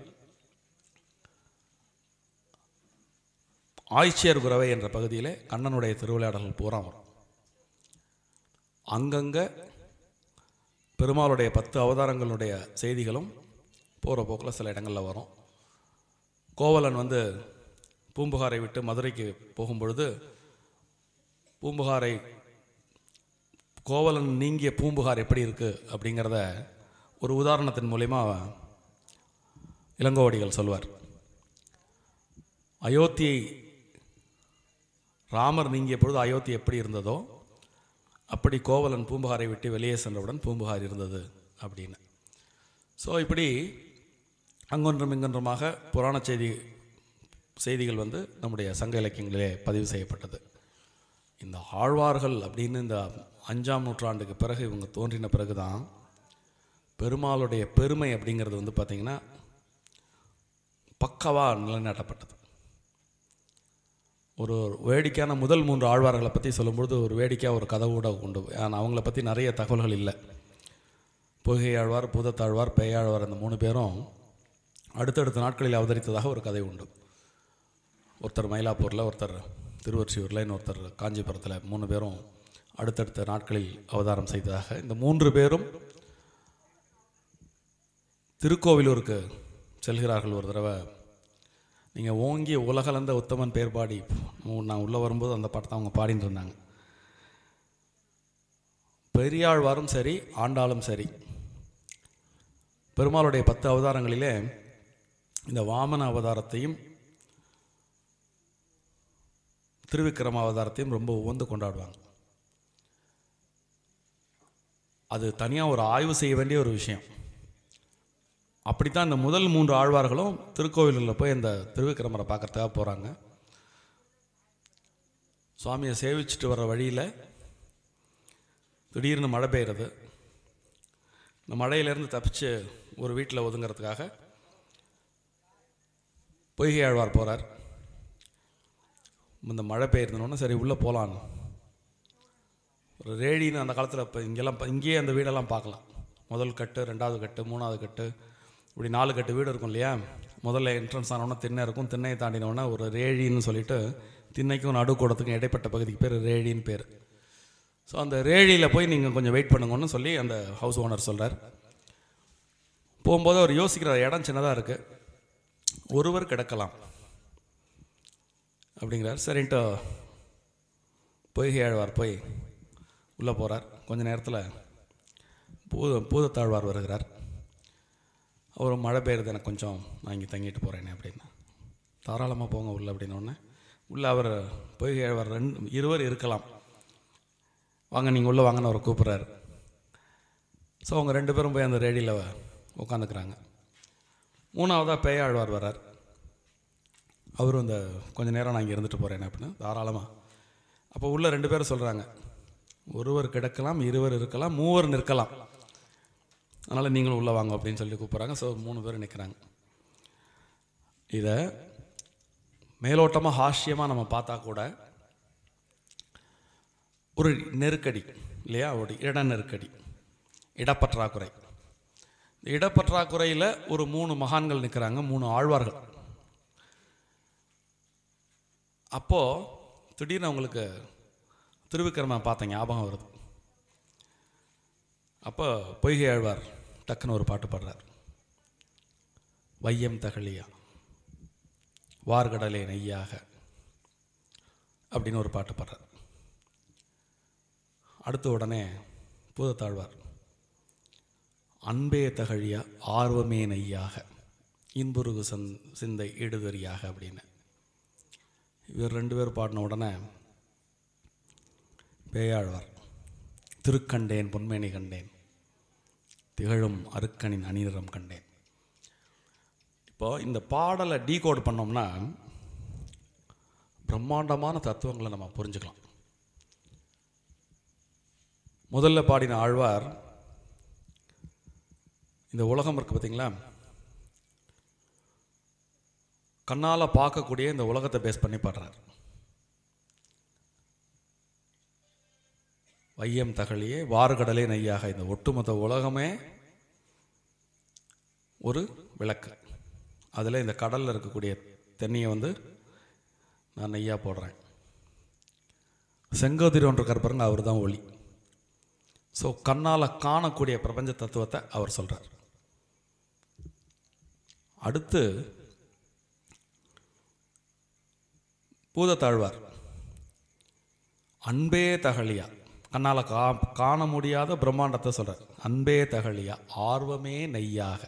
ஆய்ச்சியர் குரவை என்ற பகுதியில் கண்ணனுடைய திருவிளையாடல்கள் பூரா வரும். அங்கங்கே பெருமாளுடைய 10 அவதாரங்களுடைய செய்திகளும் போகிற போக்கில் சில இடங்களில் வரும். கோவலன் வந்து பூம்புகாரை விட்டு மதுரைக்கு போகும்பொழுது கோவலன் நீங்கிய பூம்புகார் எப்படி இருக்குது அப்படிங்கிறத ஒரு உதாரணத்தின் மூலிமா இளங்கோவடிகள் சொல்வார். அயோத்தியை ராமர் நீங்கிய பொழுது அயோத்தி எப்படி இருந்ததோ அப்படி கோவலன் பூம்புகாரை விட்டு வெளியே சென்றவுடன் பூம்புகார் இருந்தது அப்படின்னு. ஸோ இப்படி அங்கொன்றும் இங்கொன்றுமாக புராண செய்திகள் வந்து நம்முடைய சங்க இலக்கியங்களிலே பதிவு செய்யப்பட்டது. இந்த ஆழ்வார்கள் அப்படின்னு இந்த 5ஆம் நூற்றாண்டுக்கு பிறகு இவங்க தோன்றின பிறகு தான் பெருமாளுடைய பெருமை அப்படிங்கிறது வந்து பார்த்திங்கன்னா பக்கவாக நிலைநாட்டப்பட்டது. ஒரு வேடிக்கையான முதல் 3 ஆழ்வார்களை பற்றி சொல்லும்பொழுது ஒரு வேடிக்கையாக ஒரு கதை கூட உண்டு. ஆனால் அவங்கள பற்றி நிறைய தகவல்கள் இல்லை. பொய்கை ஆழ்வார், பூதத்தாழ்வார், பேயாழ்வார் அந்த 3 பேரும் அடுத்தடுத்த நாட்களில் அவதரித்ததாக ஒரு கதை உண்டு. ஒருத்தர் மயிலாப்பூரில், ஒருத்தர் திருவொற்றியூரில், இன்னொருத்தர் காஞ்சிபுரத்தில் 3 பேரும் அடுத்தடுத்த நாட்களில் அவதாரம் செய்ததாக. இந்த 3 பேரும் திருக்கோவிலூருக்கு செல்கிறார்கள். ஒரு தடவை நீங்கள் ஓங்கி உலகளந்த உத்தமன் பேர் பாடி, நான் உள்ளே வரும்போது அந்த பாட்டை தான் அவங்க பாடிட்டு இருந்தாங்க. பெரியாழ்வாரும் சரி, ஆண்டாளும் சரி, பெருமாளுடைய 10 அவதாரங்களிலே இந்த வாமன அவதாரத்தையும் திருவிக்கிரம அவதாரத்தையும் ரொம்ப உவந்து கொண்டாடுவாங்க. அது தனியாக ஒரு ஆய்வு செய்ய வேண்டிய ஒரு விஷயம். அப்படித்தான் இந்த முதல் 3 ஆழ்வார்களும் திருக்கோவிலில் போய் இந்த திருவிக்கிரமரை பார்க்கறதுக்காக போகிறாங்க. சுவாமியை சேவிச்சுட்டு வர வழியில் திடீர்னு மழை பெய்கிறது. இந்த மழையிலேருந்து தப்பிச்சு ஒரு வீட்டில் ஒதுங்கிறதுக்காக பொய்கை ஆழ்வார் போகிறார். இந்த மழை பெய்யுறதுனோன்னு சரி உள்ளே போகலான்னு ஒரு ரேடின்னு அந்த காலத்தில் இப்போ இங்கேயே அந்த வீடெல்லாம் பார்க்கலாம். முதல் கட்டு, 2வது கட்டு, 3வது கட்டு, இப்படி 4 கட்டு வீடு இருக்கும் இல்லையா. முதல்ல என்ட்ரன்ஸ் ஆனோன்னா திண்ணை இருக்கும். திண்ணையை தாண்டினோன்னா ஒரு ரேழின்னு சொல்லிட்டு திண்ணைக்கும் நடுக்கூடத்துக்கும் இடைப்பட்ட பகுதிக்கு பேர் ரேழின்னு பேர். ஸோ அந்த ரேழியில் போய் நீங்கள் கொஞ்சம் வெயிட் பண்ணுங்கன்னு சொல்லி அந்த ஹவுஸ் ஓனர் சொல்கிறார். போகும்போது அவர் யோசிக்கிறார், இடம் சின்னதாக இருக்குது, ஒருவர் கிடக்கலாம் அப்படிங்கிறார். சரின்ட்டு பொய்கை ஆழ்வார் போய் உள்ளே போகிறார். கொஞ்ச நேரத்தில் பூதத்தாழ்வார் வருகிறார். அவர் மழை பெய்யுறது எனக்கு கொஞ்சம், நான் இங்கே தங்கிட்டு போகிறேனே அப்படின்னு. தாராளமாக போங்க உள்ள அப்படின்னோடனே உள்ளே அவர் பொய்கை ஆழ்வார் 2 இருக்கலாம், வாங்க நீங்கள் உள்ளே வாங்கன்னு அவர் கூப்பிட்றாரு. ஸோ அவங்க 2 பேரும் போய் அந்த ரேடியில் உட்காந்துக்கிறாங்க. 3வதாக பேயாழ்வார் வர்றார். அவரும் இந்த கொஞ்சம் நேரம் நான் இங்கே இருந்துட்டு போகிறேன் அப்படின்னு. தாராளமாக. அப்போ உள்ள 2 பேரும் சொல்கிறாங்க, ஒருவர் கிடக்கலாம், 2 இருக்கலாம், 3 நிற்கலாம், அதனால் நீங்களும் உள்ளே வாங்க அப்படின்னு சொல்லி கூப்பிட்றாங்க. ஸோ 3 பேர் நிற்கிறாங்க. இதை மேலோட்டமாக ஹாஸ்யமாக நம்ம பார்த்தா கூட ஒரு நெருக்கடி இல்லையா, ஒரு இட நெருக்கடி, இடப்பற்றாக்குறை. இந்த இடப்பற்றாக்குறையில் ஒரு 3 மகான்கள் நிற்கிறாங்க, 3 ஆழ்வார்கள். அப்போது திடீர்னு அவங்களுக்கு திருவிக்கிரம பார்த்த ஞாபகம் வருது. அப்போ பொய்கை ஆழ்வார் டக்குன்னு ஒரு பாட்டு பாடுறார். வையம் தகழியா வார்கடலே நெய்யாக அப்படின்னு ஒரு பாட்டு பாடுறார். அடுத்த உடனே பூதத்தாழ்வார் அன்பே தகழியா ஆர்வமே நெய்யாக இன்புருகு சிந்தை ஈடுதறியாக அப்படின்னு இவர் 2 பேர் பாடின உடனே பேயாழ்வார் திருக்கண்டேன் பொன்மேனி கண்டேன் திகழும் அருக்கனின் அணிநிறம் கண்டேன். இப்போ இந்த பாடலை டீகோட் பண்ணோம்னா பிரம்மாண்டமான தத்துவங்களை நம்ம புரிஞ்சுக்கலாம். முதல்ல பாடின ஆழ்வார் இந்த உலகம் இருக்குது பார்த்தீங்களா, கண்ணால் பார்க்கக்கூடிய இந்த உலகத்தை பேஸ் பண்ணி பாடுறார். வையம் தகழியே வார்கடலே நெய்யாக, இந்த ஒட்டுமொத்த உலகமே ஒரு விளக்கு. அதில் இந்த கடலில் இருக்கக்கூடிய தென்னையை வந்து நான் நெய்யாக போடுறேன். செங்கோதிரி ஒன்று கற்பருங்க, அவர் தான் ஒளி. ஸோ கண்ணால் காணக்கூடிய பிரபஞ்ச தத்துவத்தை அவர் சொல்கிறார். அடுத்து பூதத்தாழ்வார் அன்பே தகழியா, கண்ணால் காண முடியாத பிரம்மாண்டத்தை சொல்கிறார். அன்பே தகழியா ஆர்வமே நெய்யாக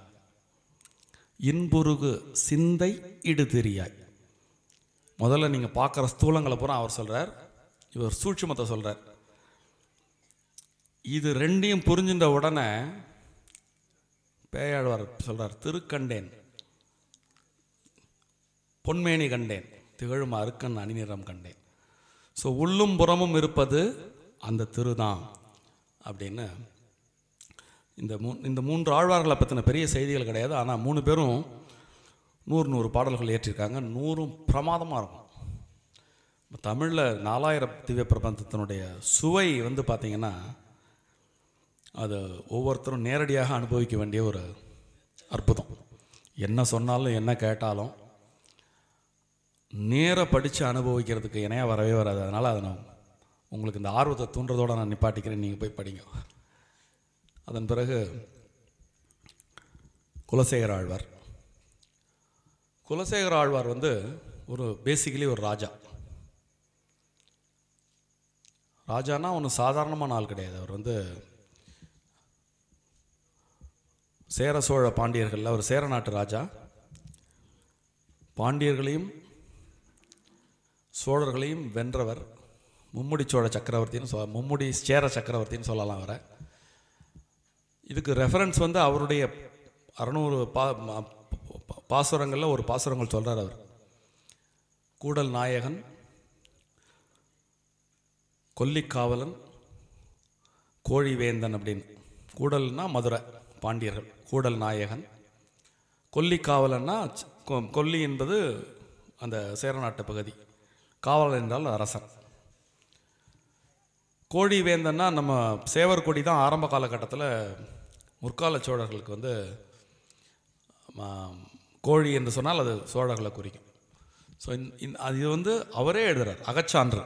இன்புருகு சிந்தை இடுதிரியாய். முதல்ல நீங்கள் பார்க்குற ஸ்தூலங்களை பூரா அவர் சொல்கிறார், இவர் சூட்சுமத்தை சொல்கிறார். இது ரெண்டையும் புரிஞ்சின்ற உடனே பேயாழ்வார் சொல்கிறார், திருக்கண்டேன் பொன்மேனி கண்டேன், திகழும் அருக்கன் அணிநிறம் கண்டேன். ஸோ உள்ளும் புறமும் இருப்பது அந்த திருதான் அப்படின்னு. இந்த மூன்று ஆழ்வார்களை பற்றின பெரிய செய்திகள் கிடையாது. ஆனால் 3 பேரும் 100 பாடல்கள் ஏற்றிருக்காங்க. 100ம் பிரமாதமாக இருக்கும். தமிழில் 4000 திவ்ய பிரபந்தத்தினுடைய சுவை பார்த்திங்கன்னா அது ஒவ்வொருத்தரும் நேரடியாக அனுபவிக்க வேண்டிய ஒரு அற்புதம். என்ன சொன்னாலும் என்ன கேட்டாலும் நேர படித்து அனுபவிக்கிறதுக்கு இணையாக வரவே வராது. அதனால் அதை நான் உங்களுக்கு இந்த ஆர்வத்தை தூண்டுறதோடு நான் நிப்பாட்டிக்கிறேன், நீங்கள் போய் படிங்க. அதன் பிறகு குலசேகர ஆழ்வார். குலசேகர ஆழ்வார் ஒரு பேசிக்கலி ஒரு ராஜானா ஒன்று சாதாரணமான ஆள் கிடையாது. அவர் சேர சோழ பாண்டியர்களில் ஒரு சேர நாட்டு ராஜா. பாண்டியர்களையும் சோழர்களையும் வென்றவர். மும்முடி சோழ சக்கரவர்த்தின்னு மும்முடி சேர சக்கரவர்த்தின்னு சொல்லலாம் அவரை. இதுக்கு ரெஃபரன்ஸ் அவருடைய 600 பாசுரங்களில் ஒரு பாசுரங்கள் சொல்கிறார் அவர். கூடல் நாயகன், கொல்லிக்காவலன், கோழிவேந்தன் அப்படின்னு. கூடல்னா மதுரை பாண்டியர்கள், கூடல் நாயகன். கொல்லிக்காவலன்னா கொல்லி என்பது அந்த சேரநாட்டு பகுதி, காவலன் என்றால் அரசன். கோழிவேந்தன்னா நம்ம சேவர் கொடி தான் ஆரம்ப காலகட்டத்தில் முற்கால சோழர்களுக்கு கோழி என்று சொன்னால் அது சோழர்களை குறிக்கும். ஸோ இது அவரே எழுதுகிறார், அகச்சான்று.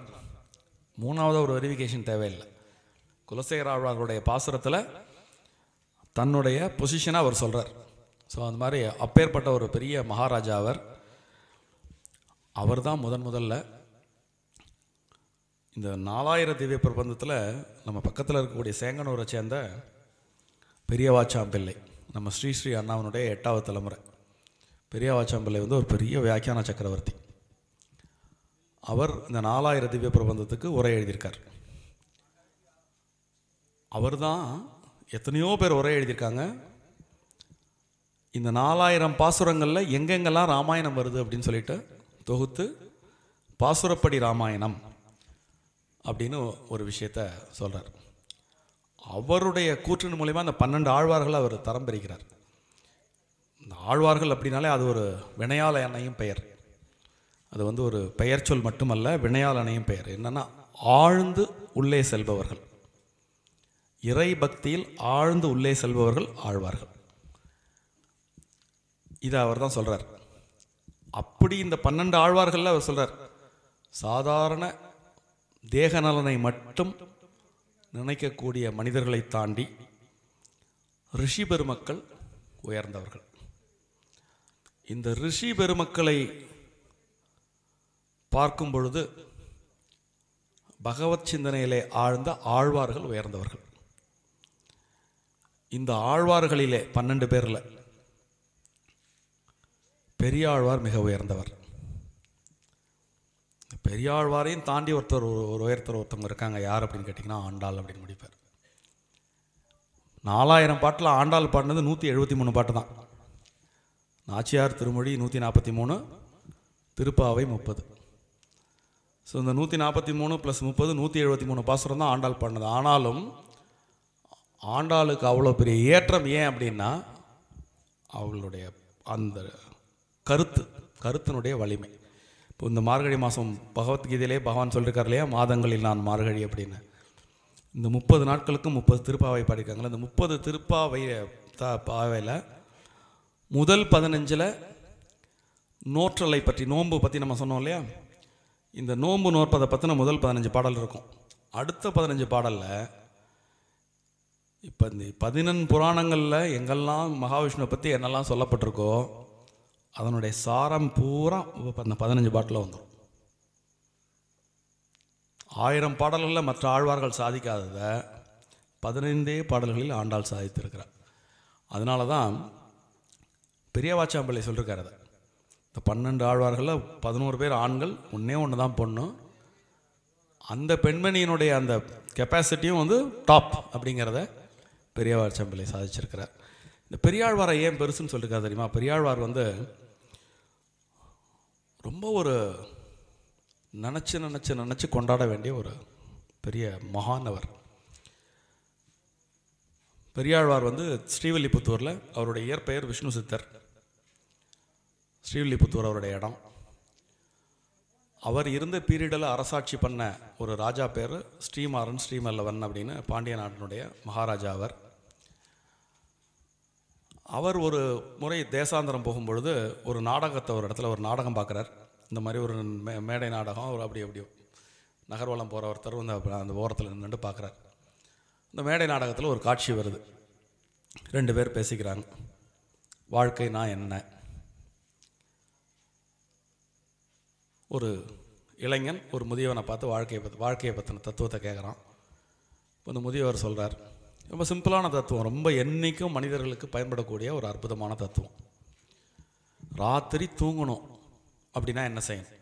3வது ஒரு வெரிஃபிகேஷன் தேவையில்லை. குலசேகர ஆழ்வார்களுடைய பாசுரத்தில் தன்னுடைய பொசிஷனை அவர் சொல்கிறார். ஸோ அந்த மாதிரி அப்பேற்பட்ட ஒரு பெரிய மகாராஜா அவர் தான் முதல்ல இந்த 4000 திவ்ய பிரபந்தத்தில் நம்ம பக்கத்தில் இருக்கக்கூடிய சேங்கனூரை சேர்ந்த பெரியவாச்சாம்பிள்ளை, நம்ம ஸ்ரீ அண்ணாவனுடைய 8வது தலைமுறை பெரியவாச்சாம்பிள்ளை ஒரு பெரிய வியாக்கியான சக்கரவர்த்தி. அவர் இந்த 4000 திவ்ய பிரபந்தத்துக்கு உரை எழுதியிருக்கார். அவர் தான் எத்தனையோ பேர் உரை எழுதியிருக்காங்க. இந்த 4000 பாசுரங்களில் எங்கெங்கெல்லாம் ராமாயணம் வருது அப்படின்னு சொல்லிட்டு தொகுத்து பாசுரப்படி ராமாயணம் அப்படின்னு ஒரு விஷயத்த சொல்கிறார். அவருடைய கூற்றின் மூலமா அந்த 12 ஆழ்வார்களை அவர் தரம் பிரிக்கிறார். இந்த ஆழ்வார்கள் அப்படின்னாலே அது ஒரு வினையால் அணையும் பெயர். அது ஒரு பெயர் சொல் மட்டுமல்ல, வினையால் அணையும் பெயர். என்னன்னா ஆழ்ந்து உள்ளே செல்பவர்கள், இறை பக்தியில் ஆழ்ந்து உள்ளே செல்பவர்கள் ஆழ்வார்கள். இதை அவர் தான் சொல்கிறார். அப்படி இந்த 12 ஆழ்வார்களில் அவர் சொல்கிறார், சாதாரண தேக நலனை மட்டும் நினைக்கக்கூடிய மனிதர்களை தாண்டி ரிஷி பெருமக்கள் உயர்ந்தவர்கள். இந்த ரிஷி பெருமக்களை பார்க்கும் பொழுது பகவத் சிந்தனையிலே ஆழ்ந்த ஆழ்வார்கள் உயர்ந்தவர்கள். இந்த ஆழ்வார்களிலே 12 பேரில் பெரியாழ்வார் மிக உயர்ந்தவர். பெரியாழ்வாரையும் தாண்டி ஒருத்தவங்க இருக்காங்க. யார் அப்படின்னு கேட்டிங்கன்னா ஆண்டாள் அப்படின்னு முடிப்பார். 4000 பாட்டில் ஆண்டாள் பாடினது 173 பாட்டு தான். நாச்சியார் திருமொழி 143, திருப்பாவை 30. ஸோ இந்த 143 + 30 173 பாசுரம் தான் ஆண்டாள் பாடினது. ஆனாலும் ஆண்டாளுக்கு அவ்வளோ பெரிய ஏற்றம் ஏன் அப்படின்னா அவளுடைய அந்த கருத்தினுடைய வலிமை. இப்போ இந்த மார்கழி மாதம் பகவத்கீதையிலே பகவான் சொல்லியிருக்கார் இல்லையா, மாதங்களில் நான் மார்கழி அப்படின்னு. இந்த 30 நாட்களுக்கும் 30 திருப்பாவை பாடியிருக்காங்களா. இந்த 30 திருப்பாவையில் முதல் 15 நோற்றலை பற்றி, நோன்பு பற்றி நம்ம சொன்னோம் இல்லையா. இந்த நோன்பு நோற்பதை பற்றின முதல் 15 பாடல் இருக்கும். அடுத்த 15 பாடலில் இப்போ இந்த 14 புராணங்களில் எங்கெல்லாம் மகாவிஷ்ணுவை பற்றி என்னெல்லாம் சொல்லப்பட்டிருக்கோ அதனுடைய சாரம் பூரா அந்த 15 பாட்டில் வந்துடும். 1000 பாடல்களில் மற்ற ஆழ்வார்கள் சாதிக்காததை 15 பாடல்களில் ஆண்டாள் சாதித்திருக்கிறார். அதனால தான் பெரியவாச்சாம்பிள்ளை சொல்லியிருக்கார், அதை இந்த 12 ஆழ்வார்களில் 11 பேர் ஆண்கள், ஒன்றே ஒன்று தான் பொண்ணு. அந்த பெண்மணியினுடைய அந்த கெப்பாசிட்டியும் வந்து டாப் அப்படிங்கிறத பெரியவாள் செம்பிள்ளை சாதிச்சிருக்கிறார். இந்த பெரியாழ்வாரை ஏன் பெருசுன்னு சொல்லியிருக்காரு தெரியுமா? பெரியாழ்வார் வந்து ரொம்ப ஒரு நினச்சி கொண்டாட வேண்டிய ஒரு பெரிய மகானவர். பெரியாழ்வார் வந்து ஸ்ரீவில்லிபுத்தூரில், அவருடைய இயற்பெயர் விஷ்ணு சித்தர். ஸ்ரீவில்லிபுத்தூர் அவருடைய இடம். அவர் இருந்த பீரியடில் அரசாட்சி பண்ண ஒரு ராஜா பேர் ஸ்ரீமாறன் ஸ்ரீமல்லவன் அப்படின்னு பாண்டிய நாட்டினுடைய மகாராஜா. அவர் ஒரு முறை தேசாந்திரம் போகும்பொழுது ஒரு நாடகத்தை ஒரு இடத்துல ஒரு நாடகம் பார்க்குறார். இந்த மாதிரி ஒரு மேடை நாடகம். அவர் அப்படி நகர்வலம் போகிற ஒருத்தர் வந்து அந்த ஓரத்தில் நின்று பார்க்குறார். இந்த மேடை நாடகத்தில் ஒரு காட்சி வருது. 2 பேர் பேசிக்கிறாங்க. வாழ்க்கைனா என்ன? ஒரு இளைஞன் ஒரு முதியவனை பார்த்து வாழ்க்கையை பற்றின தத்துவத்தை கேட்குறான். இப்போ இந்த முதியவர் சொல்கிறார், ரொம்ப சிம்பிளான தத்துவம், ரொம்ப என்றைக்கும் மனிதர்களுக்கு பயன்படக்கூடிய ஒரு அற்புதமான தத்துவம். ராத்திரி தூங்கணும் அப்படின்னா என்ன செய்யணும்?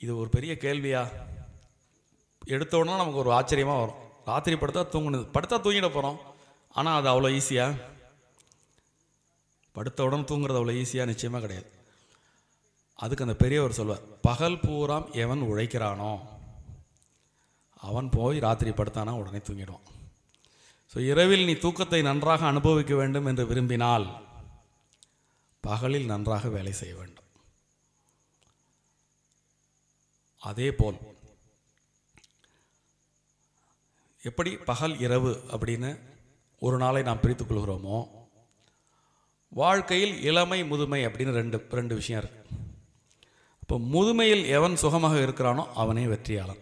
இது ஒரு பெரிய கேள்வியா? எடுத்த உடனே நமக்கு ஒரு ஆச்சரியமாக வரும். ராத்திரி படுத்தா தூங்கிட போகிறோம். ஆனால் அது அவ்வளோ ஈஸியா? படுத்த உடனே தூங்குறது அவ்வளோ ஈஸியாக? நிச்சயமாக கிடையாது. அதுக்கு அந்த பெரியவர் சொல்வார், பகல் பூராம் எவன் உழைக்கிறானோ அவன் போய் ராத்திரி படுத்தானா உடனே தூங்கிடுவான். ஸோ இரவில் நீ தூக்கத்தை நன்றாக அனுபவிக்க வேண்டும் என்று விரும்பினால் பகலில் நன்றாக வேலை செய்ய வேண்டும். அதே போல் எப்படி பகல் இரவு அப்படின்னு ஒரு நாளை நாம் பிரித்துக் கொள்கிறோமோ, வாழ்க்கையில் இளமை முதுமை அப்படின்னு ரெண்டு விஷயம் இருக்கு. இப்போ முதுமையில் எவன் சுகமாக இருக்கிறானோ அவனே வெற்றியாளன்.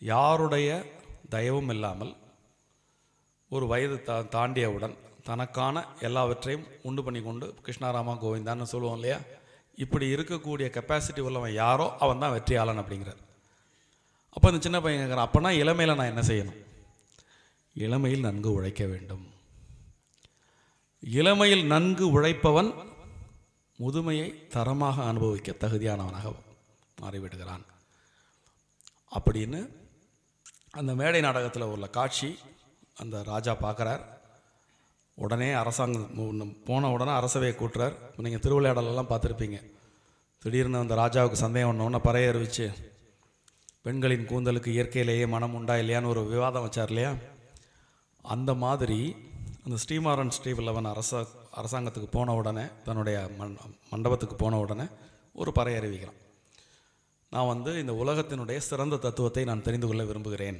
யாருடைய தயவும் இல்லாமல் ஒரு வயது தாண்டியவுடன் தனக்கான எல்லாவற்றையும் உண்டு பண்ணி கொண்டு கிருஷ்ணாராமா கோவிந்தான்னு சொல்லுவோம் இல்லையா, இப்படி இருக்கக்கூடிய கெப்பாசிட்டி உள்ளவன் யாரோ அவன் தான் வெற்றியாளன் அப்படிங்கிறார். அப்போ இந்த சின்ன பையன் கேட்குறான், அப்போனா இளமையில் நான் என்ன செய்யணும்? இளமையில் நன்கு உழைக்க வேண்டும். இளமையில் நன்கு உழைப்பவன் முதுமையை தரமாக அனுபவிக்க தகுதியானவனாக மாறிவிடுகிறான் அப்படின்னு அந்த மேடை நாடகத்தில் உள்ள காட்சி அந்த ராஜா பார்க்குறார். உடனே அரசாங்கம் போன உடனே அரசவையை கூட்டுறார். நீங்கள் திருவிளையாடலெல்லாம் பார்த்துருப்பீங்க. திடீர்னு அந்த ராஜாவுக்கு சந்தேகம் ஒன்று பறைய அறிவிச்சு பெண்களின் கூந்தலுக்கு இயற்கையிலேயே மனம் உண்டா இல்லையான்னு ஒரு விவாதம் வச்சார் இல்லையா? அந்த மாதிரி அந்த ஸ்ரீமாறன் ஸ்ரீவல்லவன் அரசாங்கத்துக்கு போன உடனே, தன்னுடைய மண்டபத்துக்கு போன உடனே ஒரு பறை அறிவிக்கிறான். நான் இந்த உலகத்தினுடைய சிறந்த தத்துவத்தை நான் தெரிந்து கொள்ள விரும்புகிறேன்.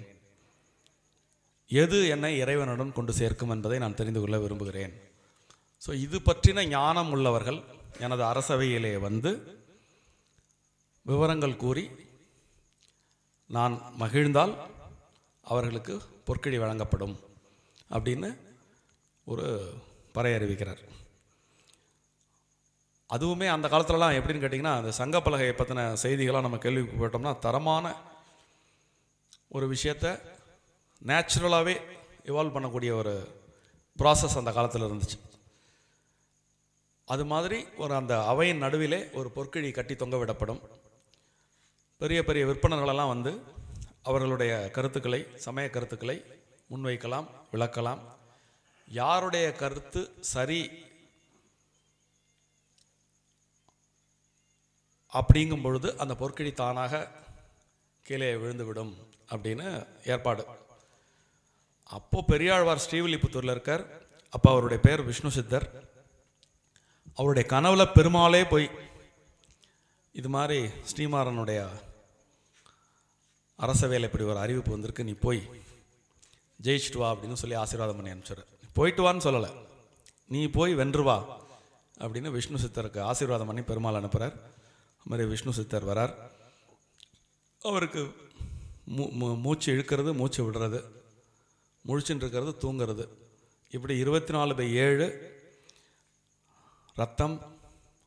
எது என்னை இறைவனுடன் கொண்டு சேர்க்கும் என்பதை நான் தெரிந்து கொள்ள விரும்புகிறேன். ஸோ இது பற்றின ஞானம் உள்ளவர்கள் எனது அரசவையிலே விவரங்கள் கூறி நான் மகிழ்ந்தால் அவர்களுக்கு பொற்கிழி வழங்கப்படும் அப்படின்னு ஒரு பறை அறிவிக்கிறார். அதுவுமே அந்த காலத்துலலாம் எப்படின்னு கேட்டிங்கன்னா, அந்த சங்கப்பலகையை பற்றின செய்திகளாக நம்ம கேள்விப்பட்டோம்னா தரமான ஒரு விஷயத்தை நேச்சுரலாகவே இவால்வ் பண்ணக்கூடிய ஒரு ப்ராசஸ் அந்த காலத்தில் இருந்துச்சு. அது மாதிரி அந்த அவையின் நடுவிலே ஒரு பொற்கிழி கட்டி தொங்க விடப்படும். பெரிய பெரிய விற்பனர்களெல்லாம் அவர்களுடைய கருத்துக்களை, சமய கருத்துக்களை முன்வைக்கலாம், விளக்கலாம். யாருடைய கருத்து சரி அப்படிங்கும் பொழுது அந்த பொற்கிழி தானாக கீழே விழுந்துவிடும் அப்படின்னு ஏற்பாடு. அப்போது பெரியாழ்வார் ஸ்ரீவில்லிபுத்தூரில் இருக்கார். அப்போ அவருடைய பேர் விஷ்ணு சித்தர். அவருடைய கனவுல பெருமாளே போய் இது மாதிரி ஸ்ரீமாறனுடைய அரசவையில் இப்படி ஒரு அறிவிப்பு வந்திருக்கு, நீ போய் ஜெயிச்சுட்டு வா அப்படின்னு சொல்லி ஆசீர்வாதம் பண்ணி அனுப்பிச்சார். போயிட்டு வான்னு சொல்லலை, நீ போய் வென்று வா அப்படின்னு விஷ்ணு சித்தருக்கு ஆசீர்வாதம் பண்ணி பெருமாள் அனுப்புகிறார். அது மாதிரி விஷ்ணு சித்தர் வரார். அவருக்கு மூச்சு இழுக்கிறது, மூச்சு விடுறது, முழிச்சுட்டு இருக்கிறது, தூங்கிறது, இப்படி 24/7 ரத்தம்,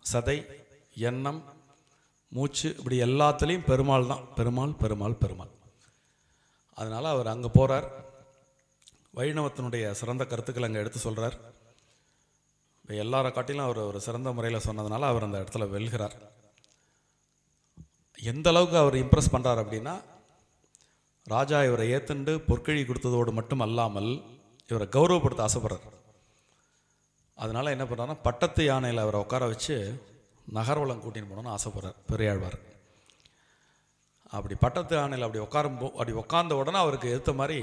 சதை, எண்ணம், மூச்சு, இப்படி எல்லாத்துலேயும் பெருமாள் தான். பெருமாள் பெருமாள் பெருமாள். அதனால் அவர் அங்கே போகிறார். வைணவத்தினுடைய சிறந்த கருத்துக்கள் அங்கே எடுத்து சொல்கிறார். எல்லாரை காட்டிலும் அவர் ஒரு சிறந்த முறையில் சொன்னதுனால அவர் அந்த இடத்துல வெல்கிறார். எந்த அளவுக்கு அவர் இம்ப்ரெஸ் பண்ணுறார் அப்படின்னா, ராஜா இவரை ஏத்துண்டு பொற்கழி கொடுத்ததோடு மட்டும் அல்லாமல் இவரை கௌரவப்படுத்த ஆசைப்படுறார். அதனால் என்ன பண்ணுறாருன்னா, பட்டத்து யானையில் அவரை உட்கார வச்சு நகர்வலம் கூட்டின்னு போகணுன்னு ஆசைப்படுறார் பெரியாழ்வார். அப்படி பட்டத்து யானையில் அப்படி உட்கார்ந்த உடனே அவருக்கு ஏற்ற மாதிரி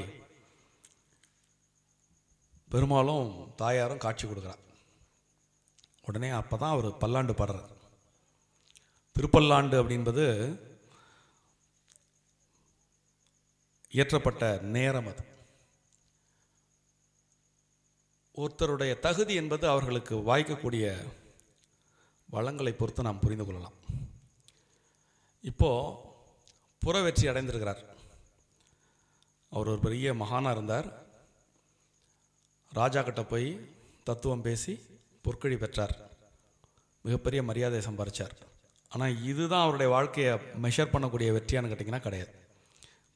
பெருமாளும் தாயாரும் காட்சி கொடுக்குறார். உடனே அப்போ தான் அவர் பல்லாண்டு பாடுறார். திருப்பல்லாண்டு அப்படின்பது இயற்றப்பட்ட நேரம். அது ஒருத்தருடைய தகுதி என்பது அவர்களுக்கு வாய்க்கக்கூடிய வளங்களை பொறுத்து நாம் புரிந்து கொள்ளலாம். இப்போது புற வெற்றி அடைந்திருக்கிறார். அவர் ஒரு பெரிய மகானாக இருந்தார். ராஜா கிட்ட போய் தத்துவம் பேசி பொற்கழி பெற்றார். மிகப்பெரிய மரியாதையை சம்பாதிச்சார். ஆனால் இதுதான் அவருடைய வாழ்க்கையை மெஷர் பண்ணக்கூடிய வெற்றியானு கேட்டிங்கன்னா கிடையாது.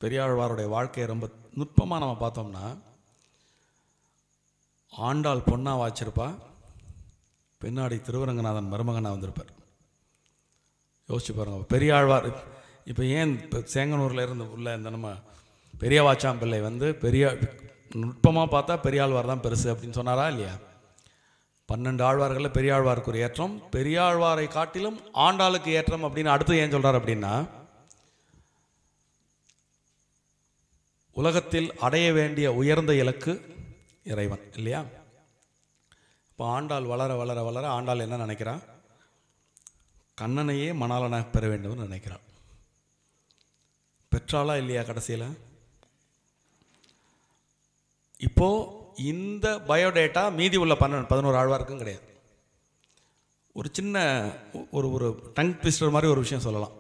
பெரியாழ்வாருடைய வாழ்க்கையை ரொம்ப நுட்பமாக நம்ம பார்த்தோம்னா, ஆண்டாள் பொண்ணாக வாச்சிருப்பா, பின்னாடி திருவரங்கநாதன் மருமகனாக வந்திருப்பார். யோசிச்சு பாருங்க. பெரியாழ்வார் இப்போ ஏன் இப்போ சேங்கனூரில் இருந்து உள்ள இந்த நம்ம பெரிய வாச்சாம்பிள்ளை நுட்பமாக பார்த்தா பெரியாழ்வார் தான் பெருசு அப்படின்னு சொன்னாரா இல்லையா? 12 ஆழ்வார்களில் பெரியாழ்வாருக்கு ஒரு ஏற்றம், பெரியாழ்வாரை காட்டிலும் ஆண்டாளுக்கு ஏற்றம் அப்படின்னு அடுத்து ஏன் சொல்கிறார் அப்படின்னா, உலகத்தில் அடைய வேண்டிய உயர்ந்த இலக்கு இறைவன் இல்லையா? இப்போ ஆண்டாள் வளர வளர வளர ஆண்டாள் என்ன நினைக்கிறான்? கண்ணனையே மணாளனாக பெற வேண்டும்னு நினைக்கிறான். பெற்றாளா இல்லையா கடைசியில்? இப்போ இந்த பயோடேட்டா மீதி உள்ள 11 ஆழ்வாருக்கும் கிடையாது. ஒரு சின்ன ஒரு டங் ட்விஸ்டர் மாதிரி ஒரு விஷயம் சொல்லலாம்.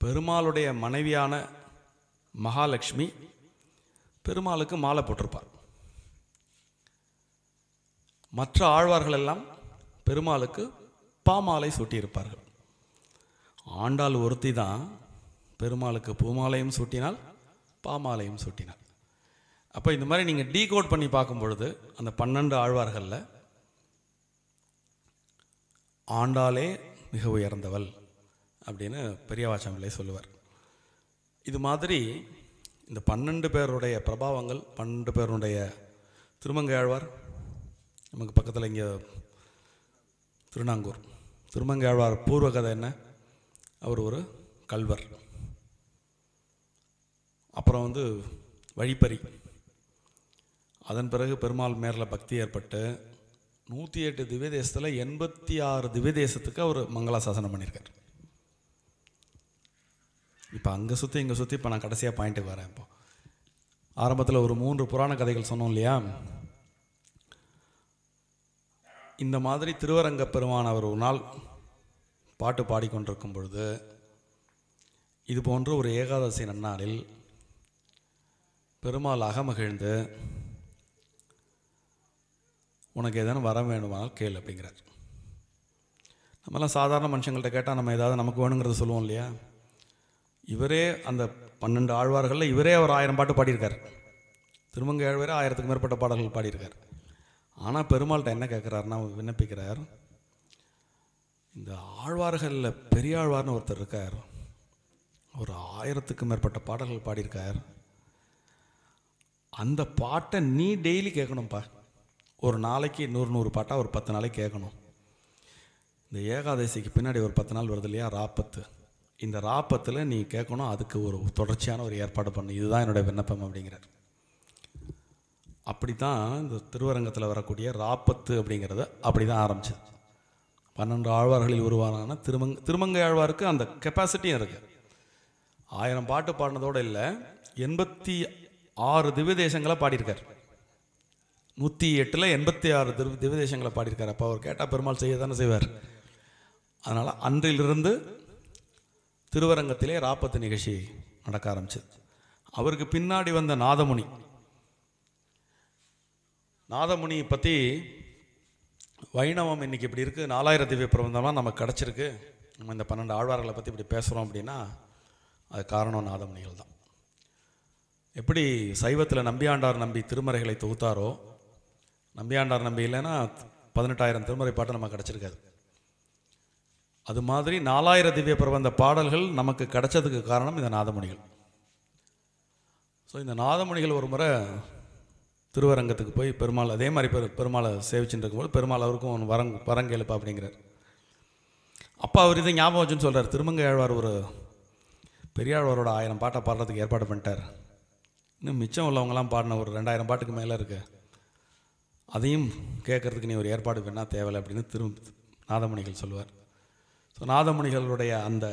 பெருமாளுடைய மனைவியான மகாலட்சுமி பெருமாளுக்கு மாலை போட்டிருப்பார். மற்ற ஆழ்வார்கள் எல்லாம் பெருமாளுக்கு பாமாலை சூட்டியிருப்பார்கள். ஆண்டாள் ஒருத்தி தான் பெருமாளுக்கு பூமாலையும் சூட்டினாள், பாமாலையும் சூட்டினாள். அப்போ இந்த மாதிரி நீங்கள் டீகோட் பண்ணி பார்க்கும் பொழுது அந்த 12 ஆழ்வார்களில் ஆண்டாளே மிக உயர்ந்தவள் அப்படின்னு பெரியவாச்சாம்பிள்ளை சொல்லுவார். இது மாதிரி இந்த 12 பேருடைய பிரபாவங்கள், 12 பேருடைய திருமங்கை ஆழ்வார் நமக்கு பக்கத்தில் இங்கே திருநாங்கூர். திருமங்கை ஆழ்வார் பூர்வ கதை என்ன? அவர் ஒரு கல்வர். அப்புறம் வழிப்பறி. அதன் பிறகு பெருமாள் மேரில் பக்தி ஏற்பட்டு 108 திவ்ய தேசத்தில் 86 திவ்ய தேசத்துக்கு அவர் மங்களாசாசனம் பண்ணியிருக்கார். இப்போ அங்கே சுற்றி இங்கே சுற்றி இப்போ நான் கடைசியாக பாயிண்ட்டுக்கு வரேன். இப்போ ஆரம்பத்தில் ஒரு 3 புராண கதைகள் சொன்னோம் இல்லையா? இந்த மாதிரி திருவரங்க பெருமான் அவர் ஒரு நாள் பாட்டு பாடிக்கொண்டிருக்கும் பொழுது, இது போன்ற ஒரு ஏகாதசி நன்னாளில் பெருமாள் அகமகிழ்ந்து, உனக்கு ஏதேனும் வர வேணுமானால் கேள் அப்படிங்கிறார். நம்மளாம் சாதாரண மனுஷங்கள்ட்ட கேட்டால் நம்ம ஏதாவது நமக்கு வேணுங்கிறத சொல்லுவோம் இல்லையா? இவரே அந்த 12 ஆழ்வார்களில் இவரே ஒரு 1000 பாட்டு பாடியிருக்கார். திருமங்கை ஆழ்வாரே 1000க்கு மேற்பட்ட பாடல்கள் பாடியிருக்கார். ஆனால் பெருமாள்கிட்ட என்ன கேட்குறாருன்னா, விண்ணப்பிக்கிறார், இந்த ஆழ்வார்களில் பெரியாழ்வார்னு ஒருத்தர் இருக்கார், ஒரு 1000க்கு மேற்பட்ட பாடல்கள் பாடியிருக்கார். அந்த பாட்டை நீ டெய்லி கேட்கணும்ப்பா. ஒரு நாளைக்கு 100 பாட்டாக ஒரு 10 நாளைக்கு கேட்கணும். இந்த ஏகாதசிக்கு பின்னாடி ஒரு 10 நாள் வருது இல்லையா, ராப்பத்து. இந்த ராப்பத்தில் நீ கேட்கணும். அதுக்கு ஒரு தொடர்ச்சியான ஒரு ஏற்பாடு பண்ணு. இதுதான் என்னுடைய விண்ணப்பம் அப்படிங்கிறார். அப்படி தான் இந்த திருவரங்கத்தில் வரக்கூடிய ராப்பத்து அப்படிங்கிறத அப்படி தான் ஆரம்பிச்சது. 12 ஆழ்வார்களில் உருவான திருமங்கை ஆழ்வாருக்கு அந்த கெப்பாசிட்டியும் இருக்குது. 1000 பாட்டு பாடினதோடு இல்லை, 86 திவ்ய தேசங்களை பாடியிருக்கார். 108ல் 86 திவ்ய தேசங்களை பாடியிருக்கார். அப்போ அவர் கேட்டால் பெருமாள் செய்ய தானே செய்வார். அதனால் அன்றிலிருந்து திருவரங்கத்திலே ராப்பத்து நிகழ்ச்சி நடக்க ஆரம்பிச்சது. அவருக்கு பின்னாடி வந்த நாதமுனி பற்றி வைணவம் இன்றைக்கி இப்படி இருக்குது, 4000 திவ்ய பிரபந்தமாக நமக்கு கிடச்சிருக்கு, நம்ம இந்த 12 ஆழ்வார்களை பற்றி இப்படி பேசுகிறோம் அப்படின்னா அது காரணம் நாதமுனிகள் தான். எப்படி சைவத்தில் நம்பியாண்டார் நம்பி திருமறைகளை தொகுத்தாரோ, நம்பியாண்டார் நம்பி இல்லைன்னா 18,000 திருமுறை பாட்டு நமக்கு கிடச்சிருக்காது. அது மாதிரி 4000 திவ்ய பிரபந்த பாடல்கள் நமக்கு கிடைச்சதுக்கு காரணம் இந்த நாதமுனிகள். ஸோ இந்த நாதமுனிகள் ஒரு முறை திருவரங்கத்துக்கு போய் பெருமாள் அதே மாதிரி பெருமாளை சேவிச்சுட்டு இருக்கும்போது பெருமாள் அவருக்கும் வரங்கேளுப்பா அப்படிங்கிறார். அப்போ அவர் இதை ஞாபகம் வச்சுன்னு சொல்கிறார். திருமங்கை ஆழ்வார் ஒரு பெரியாழ்வாரோட 1000 பாட்டை பாடுறதுக்கு ஏற்பாடு பண்ணிட்டார். இன்னும் மிச்சம் உள்ளவங்களாம் பாடின ஒரு 2000 பாட்டுக்கு மேலே இருக்கு, அதையும் கேட்குறதுக்கு நீ ஒரு ஏற்பாடு வேணால் தேவையில்லை அப்படின்னு நாதமுனிகள் சொல்லுவார். ஸோ நாதமுனிகளுடைய அந்த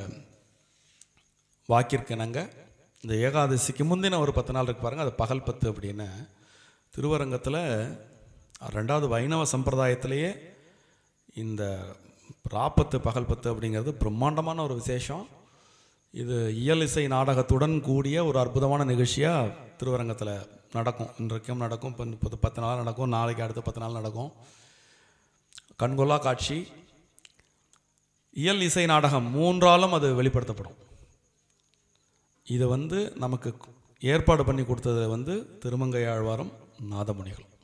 வாக்கிற்கு இணங்க இந்த ஏகாதசிக்கு முந்தின ஒரு 10 நாள் இருக்கு பாருங்கள், அது பகல் 10 அப்படின்னு திருவரங்கத்தில் 2வது வைணவ சம்பிரதாயத்திலேயே இந்த ராப்பத்து பகல் 10 அப்படிங்கிறது பிரம்மாண்டமான ஒரு விசேஷம். இது இயல் இசை நாடகத்துடன் கூடிய ஒரு அற்புதமான நிகழ்ச்சியாக திருவரங்கத்தில் நடக்கும். இன்றைக்கும் நடக்கும், இப்போ 10 நாள் நடக்கும், நாளைக்கு அடுத்த 10 நாள் நடக்கும். கண்கொள்ளா காட்சி. இயல் இசை நாடகம் 3ஆலும் அது வெளிப்படுத்தப்படும். இதை நமக்கு ஏற்பாடு பண்ணி கொடுத்தது திருமங்கை ஆழ்வாரும் நாதமுனிகளும்.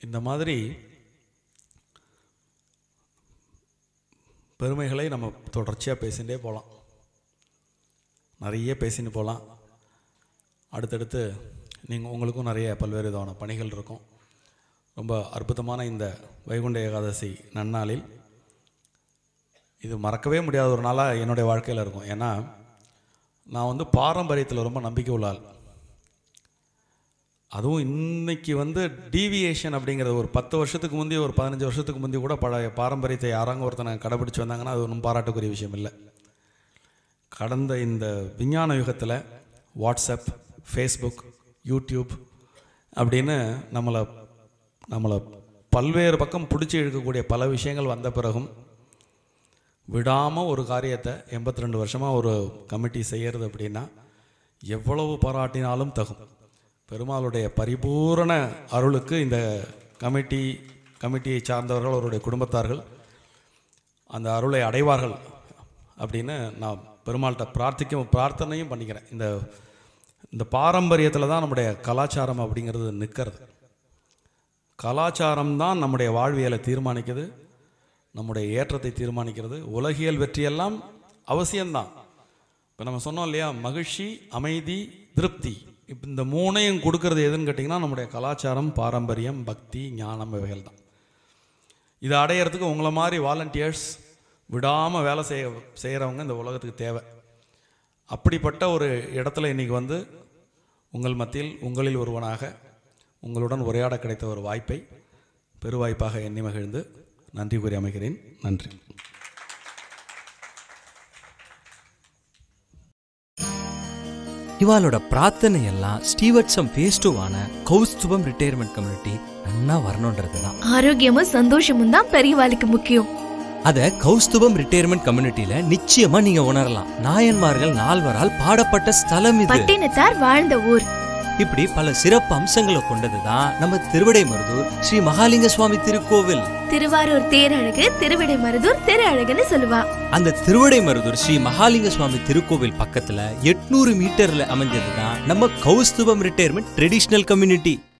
இந்த மாதிரி பெருமைகளை நம்ம தொடர்ச்சியாக பேசிகிட்டே போகலாம், நிறைய பேசின்னு போகலாம். அடுத்தடுத்து உங்களுக்கும் நிறைய பல்வேறு விதமான பணிகள் இருக்கும். ரொம்ப அற்புதமான இந்த வைகுண்ட ஏகாதசி நன்னாளில் இது மறக்கவே முடியாத ஒரு நாளாக என்னுடைய வாழ்க்கையில் இருக்கும். ஏன்னா நான் பாரம்பரியத்தில் ரொம்ப நம்பிக்கை உள்ள ஆள். அதுவும் இன்றைக்கி டீவியேஷன் அப்படிங்கிறது ஒரு 10 வருஷத்துக்கு முந்தி, ஒரு 15 வருஷத்துக்கு முந்தி கூட பழைய பாரம்பரியத்தை யாராங்க ஒருத்தனை கடைபிடிச்சு வந்தாங்கன்னா அது ஒன்றும் பாராட்டுக்குரிய விஷயம் இல்லை. கடந்த இந்த விஞ்ஞான யுகத்தில் வாட்ஸ்அப், ஃபேஸ்புக், யூடியூப் அப்படின்னு நம்மளை பல்வேறு பக்கம் பிடிச்சி இழுக்கக்கூடிய பல விஷயங்கள் வந்த பிறகும் விடாமல் ஒரு காரியத்தை 82 வருஷமாக ஒரு கமிட்டி செய்கிறது அப்படின்னா எவ்வளவு பாராட்டினாலும் தகும். பெருமாளுடைய பரிபூரண அருளுக்கு இந்த கமிட்டியை சார்ந்தவர்கள், அவருடைய குடும்பத்தார்கள் அந்த அருளை அடைவார்கள் அப்படின்னு நான் பெருமாள்கிட்ட பிரார்த்தனையும் பண்ணிக்கிறேன். இந்த பாரம்பரியத்தில் தான் நம்முடைய கலாச்சாரம் அப்படிங்கிறது நிற்கிறது. கலாச்சாரம் தான் நம்முடைய வாழ்வியலை தீர்மானிக்குது, நம்முடைய ஏற்றத்தை தீர்மானிக்கிறது. உலகியல் வெற்றியெல்லாம் அவசியம்தான். இப்போ நம்ம சொன்னோம் இல்லையா, மகிழ்ச்சி, அமைதி, திருப்தி, இப்போ இந்த 3ஐயும் கொடுக்கறது எதுன்னு கேட்டிங்கன்னா நம்முடைய கலாச்சாரம், பாரம்பரியம், பக்தி, ஞானம், இவைகள் தான். இதை அடையிறதுக்கு உங்களை மாதிரி வாலண்டியர்ஸ் விடாமல் வேலை செய்கிறவங்க இந்த உலகத்துக்கு தேவை. அப்படிப்பட்ட ஒரு இடத்துல இன்றைக்கி உங்கள் மத்தியில் உங்களில் ஒருவனாக உங்களுடன் உரையாட கிடைத்த ஒரு வாய்ப்பை பெருவாய்ப்பாக எண்ணி மகிழ்ந்து நன்றி கூறி அமைகிறேன். நன்றி. இவாளோட பிரார்த்தனை எல்லாம் ஸ்டீவர்ட்சம் ஃபேஸ் 2 கௌஸ்துபம் ரிட்டையர்மெண்ட் கம்யூனிட்டி நன்னா வரணுன்றது தான். ஆரோக்கியமும் சந்தோஷமும் தான் பெரியவாளுக்கு முக்கியம். அத கௌஸ்துபம் ரிட்டையர்மெண்ட் கம்யூனிட்டியில நிச்சயமா நீங்க உணரலாம். நாயன்மார்கள் 4வரால் பாடப்பட்ட ஸ்தலம் இது. பட்டினத்தார் வாழ்ந்த ஊர். இப்படி பல சிறப்பு அம்சங்களை கொண்டதுதான் நம்ம திருவிடைமருதூர் ஸ்ரீ மகாலிங்க சுவாமி திருக்கோவில். திருவாரூர் தேரழகு திருவிடைமருதூர் திரு அழகுன்னு சொல்லுவா. அந்த திருவிடைமருதூர் ஸ்ரீ மகாலிங்க சுவாமி திருக்கோவில் பக்கத்துல 800 மீட்டர்ல அமைஞ்சதுதான் நம்ம கௌஸ்துபம் ரிட்டையர்மெண்ட் ட்ரெடிஷனல் கம்யூனிட்டி.